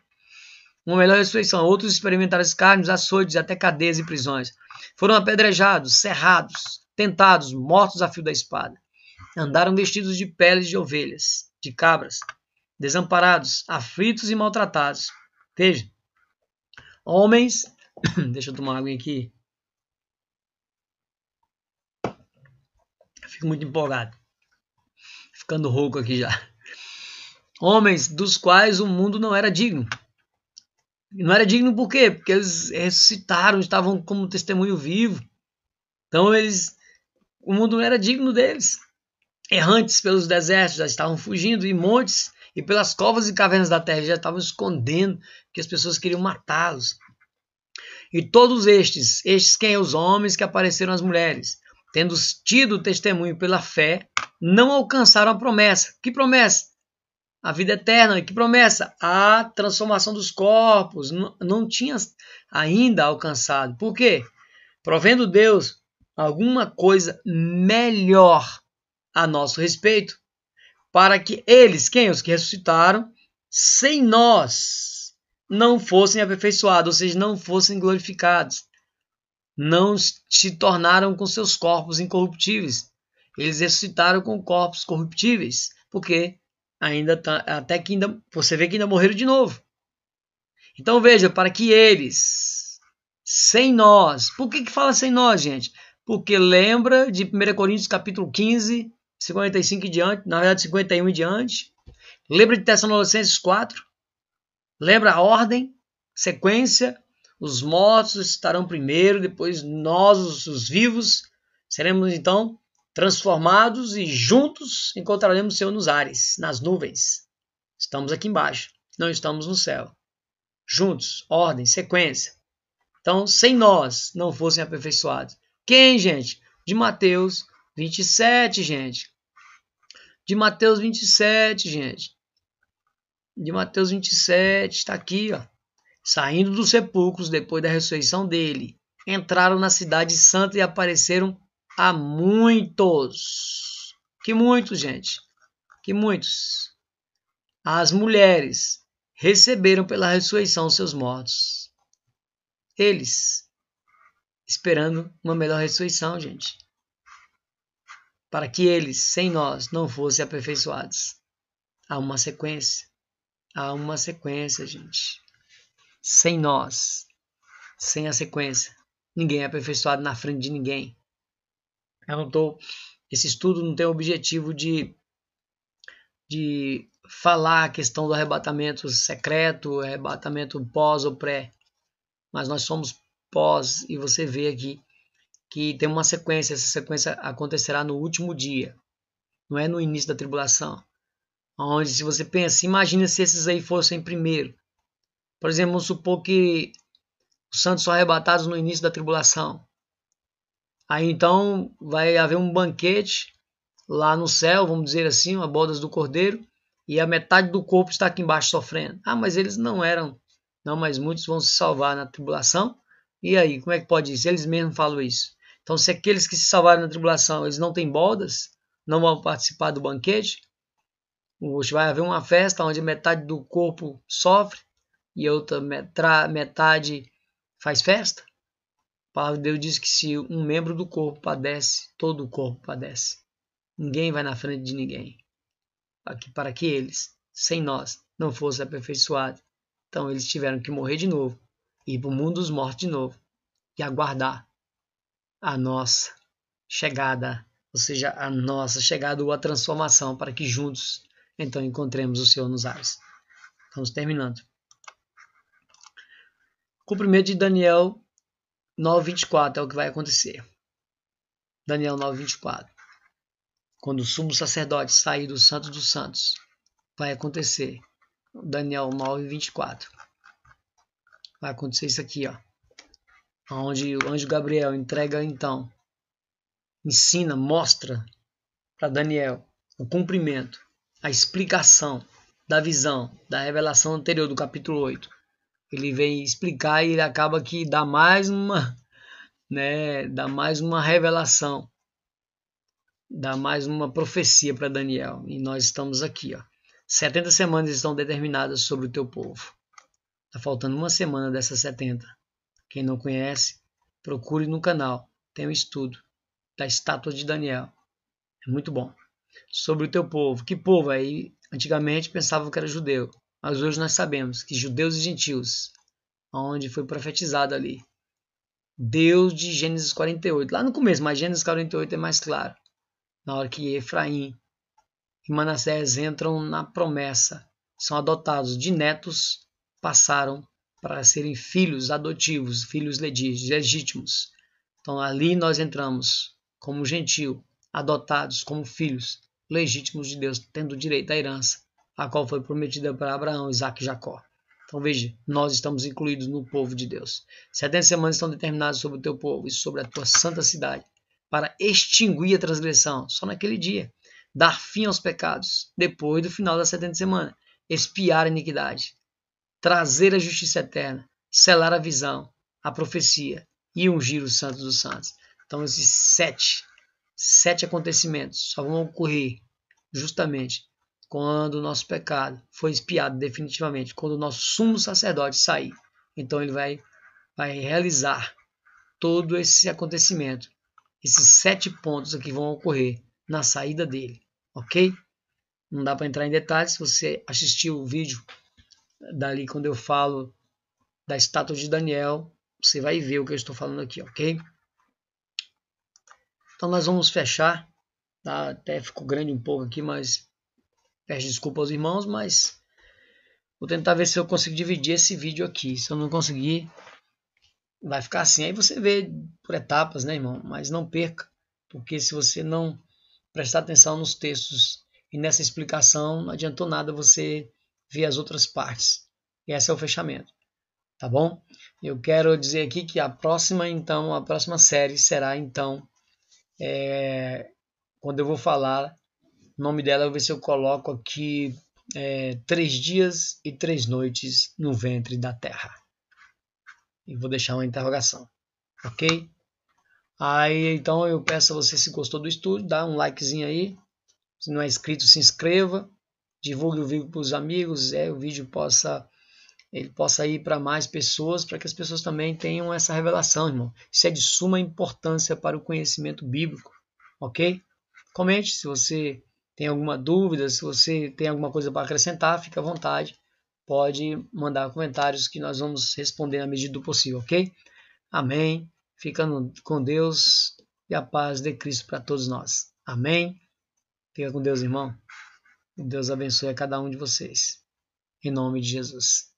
Uma melhor ressurreição. Outros experimentaram escárnios, açoites, até cadeias e prisões. Foram apedrejados, cerrados, tentados, mortos a fio da espada. Andaram vestidos de peles de ovelhas, de cabras, desamparados, aflitos e maltratados. Veja, homens, deixa eu tomar água aqui. Fico muito empolgado. Ficando rouco aqui já. Homens dos quais o mundo não era digno. Não era digno por quê? Porque eles ressuscitaram, estavam como testemunho vivo. Então o mundo não era digno deles. Errantes pelos desertos, já estavam fugindo, e montes, e pelas covas e cavernas da terra, já estavam escondendo, porque as pessoas queriam matá-los. E todos estes quem? Os homens que apareceram às mulheres, tendo tido testemunho pela fé, não alcançaram a promessa. Que promessa? A vida eterna. Que promessa? A transformação dos corpos. Não tinha ainda alcançado. Por quê? Provendo Deus alguma coisa melhor a nosso respeito, para que eles, quem? Os que ressuscitaram, sem nós, não fossem aperfeiçoados, ou seja, não fossem glorificados. Não se tornaram com seus corpos incorruptíveis. Eles ressuscitaram com corpos corruptíveis, porque você vê que ainda morreram de novo. Então veja, para que eles, sem nós, por que fala sem nós, gente? Porque lembra de 1 Coríntios capítulo 15, 55 e diante, na verdade 51 e diante. Lembra de Tessalonicenses 4? Lembra a ordem, sequência? Os mortos estarão primeiro, depois nós, os vivos, seremos então transformados e juntos encontraremos o Senhor nos ares, nas nuvens. Estamos aqui embaixo, não estamos no céu. Juntos, ordem, sequência. Então, sem nós não fossem aperfeiçoados. Quem, gente? De Mateus 27, gente. De Mateus 27, gente. De Mateus 27, está aqui, ó. Saindo dos sepulcros depois da ressurreição dele, entraram na cidade santa e apareceram a muitos. Que muitos, gente? Que muitos? As mulheres receberam pela ressurreição seus mortos. Eles esperando uma melhor ressurreição, gente. Para que eles, sem nós, não fossem aperfeiçoados. Há uma sequência. Há uma sequência, gente. Sem nós, sem a sequência, ninguém é aperfeiçoado na frente de ninguém. Esse estudo não tem o objetivo de falar a questão do arrebatamento secreto, arrebatamento pós ou pré. Mas nós somos pós, e você vê aqui que tem uma sequência. Essa sequência acontecerá no último dia. Não é no início da tribulação. Onde, se você pensa, imagina se esses aí fossem primeiro. Por exemplo, vamos supor que os santos são arrebatados no início da tribulação. Aí então vai haver um banquete lá no céu, vamos dizer assim, uma bodas do Cordeiro, e a metade do corpo está aqui embaixo sofrendo. Ah, mas eles não eram. Não, mas muitos vão se salvar na tribulação. E aí, como é que pode isso? Eles mesmos falam isso. Então, se aqueles que se salvaram na tribulação, eles não têm bodas, não vão participar do banquete, vai haver uma festa onde metade do corpo sofre e a outra metade faz festa. A palavra de Deus diz que se um membro do corpo padece, todo o corpo padece. Ninguém vai na frente de ninguém. Para que eles, sem nós, não fossem aperfeiçoados. Então eles tiveram que morrer de novo, ir para o mundo dos mortos de novo e aguardar a nossa chegada, ou seja, a nossa chegada ou a transformação, para que juntos então encontremos o Senhor nos ares. Estamos terminando. Cumprimento de Daniel 9:24 é o que vai acontecer. Daniel 9:24. Quando o sumo sacerdote sair do Santo dos Santos, vai acontecer. Daniel 9:24. Vai acontecer isso aqui, ó. Onde o anjo Gabriel entrega então, ensina, mostra para Daniel o cumprimento, a explicação da visão, da revelação anterior do capítulo 8. Ele vem explicar e ele acaba que dá mais uma revelação, dá mais uma profecia para Daniel. E nós estamos aqui, ó. 70 semanas estão determinadas sobre o teu povo. Está faltando uma semana dessas 70. Quem não conhece, procure no canal. Tem um estudo da estátua de Daniel. É muito bom. Sobre o teu povo. Que povo? Aí, antigamente pensavam que era judeu. Mas hoje nós sabemos que judeus e gentios, onde foi profetizado ali. Deus de Gênesis 48. Lá no começo, mas Gênesis 48 é mais claro. Na hora que Efraim e Manassés entram na promessa, são adotados de netos, passaram para serem filhos adotivos, filhos legítimos. Então ali nós entramos como gentio, adotados como filhos legítimos de Deus, tendo direito à herança, a qual foi prometida para Abraão, Isaque e Jacó. Então veja, nós estamos incluídos no povo de Deus. 70 semanas estão determinadas sobre o teu povo e sobre a tua santa cidade, para extinguir a transgressão, só naquele dia, dar fim aos pecados, depois do final das 70 semanas, expiar a iniquidade, trazer a justiça eterna, selar a visão, a profecia e ungir os santos dos santos. Então esses sete acontecimentos só vão ocorrer justamente quando o nosso pecado foi expiado definitivamente, quando o nosso sumo sacerdote sair. Então ele vai realizar todo esse acontecimento. Esses 7 pontos aqui vão ocorrer na saída dele, ok? Não dá para entrar em detalhes. Se você assistiu o vídeo dali quando eu falo da estátua de Daniel, você vai ver o que eu estou falando aqui, ok? Então nós vamos fechar, tá? Até ficou grande um pouco aqui, mas peço desculpa aos irmãos, mas vou tentar ver se eu consigo dividir esse vídeo aqui. Se eu não conseguir, vai ficar assim. Aí você vê por etapas, né, irmão? Mas não perca, porque se você não prestar atenção nos textos e nessa explicação, não adiantou nada você ver as outras partes. E esse é o fechamento, tá bom? Eu quero dizer aqui que a próxima série será então, quando eu vou falar, o nome dela, eu vou ver se eu coloco aqui 3 dias e 3 noites no ventre da terra. E vou deixar uma interrogação, ok? Aí então eu peço a você, se gostou do estudo, dá um likezinho aí. Se não é inscrito, se inscreva. Divulgue o vídeo para os amigos, o vídeo possa ele possa ir para mais pessoas, para que as pessoas também tenham essa revelação, irmão. Isso é de suma importância para o conhecimento bíblico, ok? Comente se você tem alguma dúvida, se você tem alguma coisa para acrescentar, fique à vontade. Pode mandar comentários que nós vamos responder na medida do possível, ok? Amém. Fica com Deus e a paz de Cristo para todos nós. Amém. Fica com Deus, irmão. Deus abençoe a cada um de vocês. Em nome de Jesus.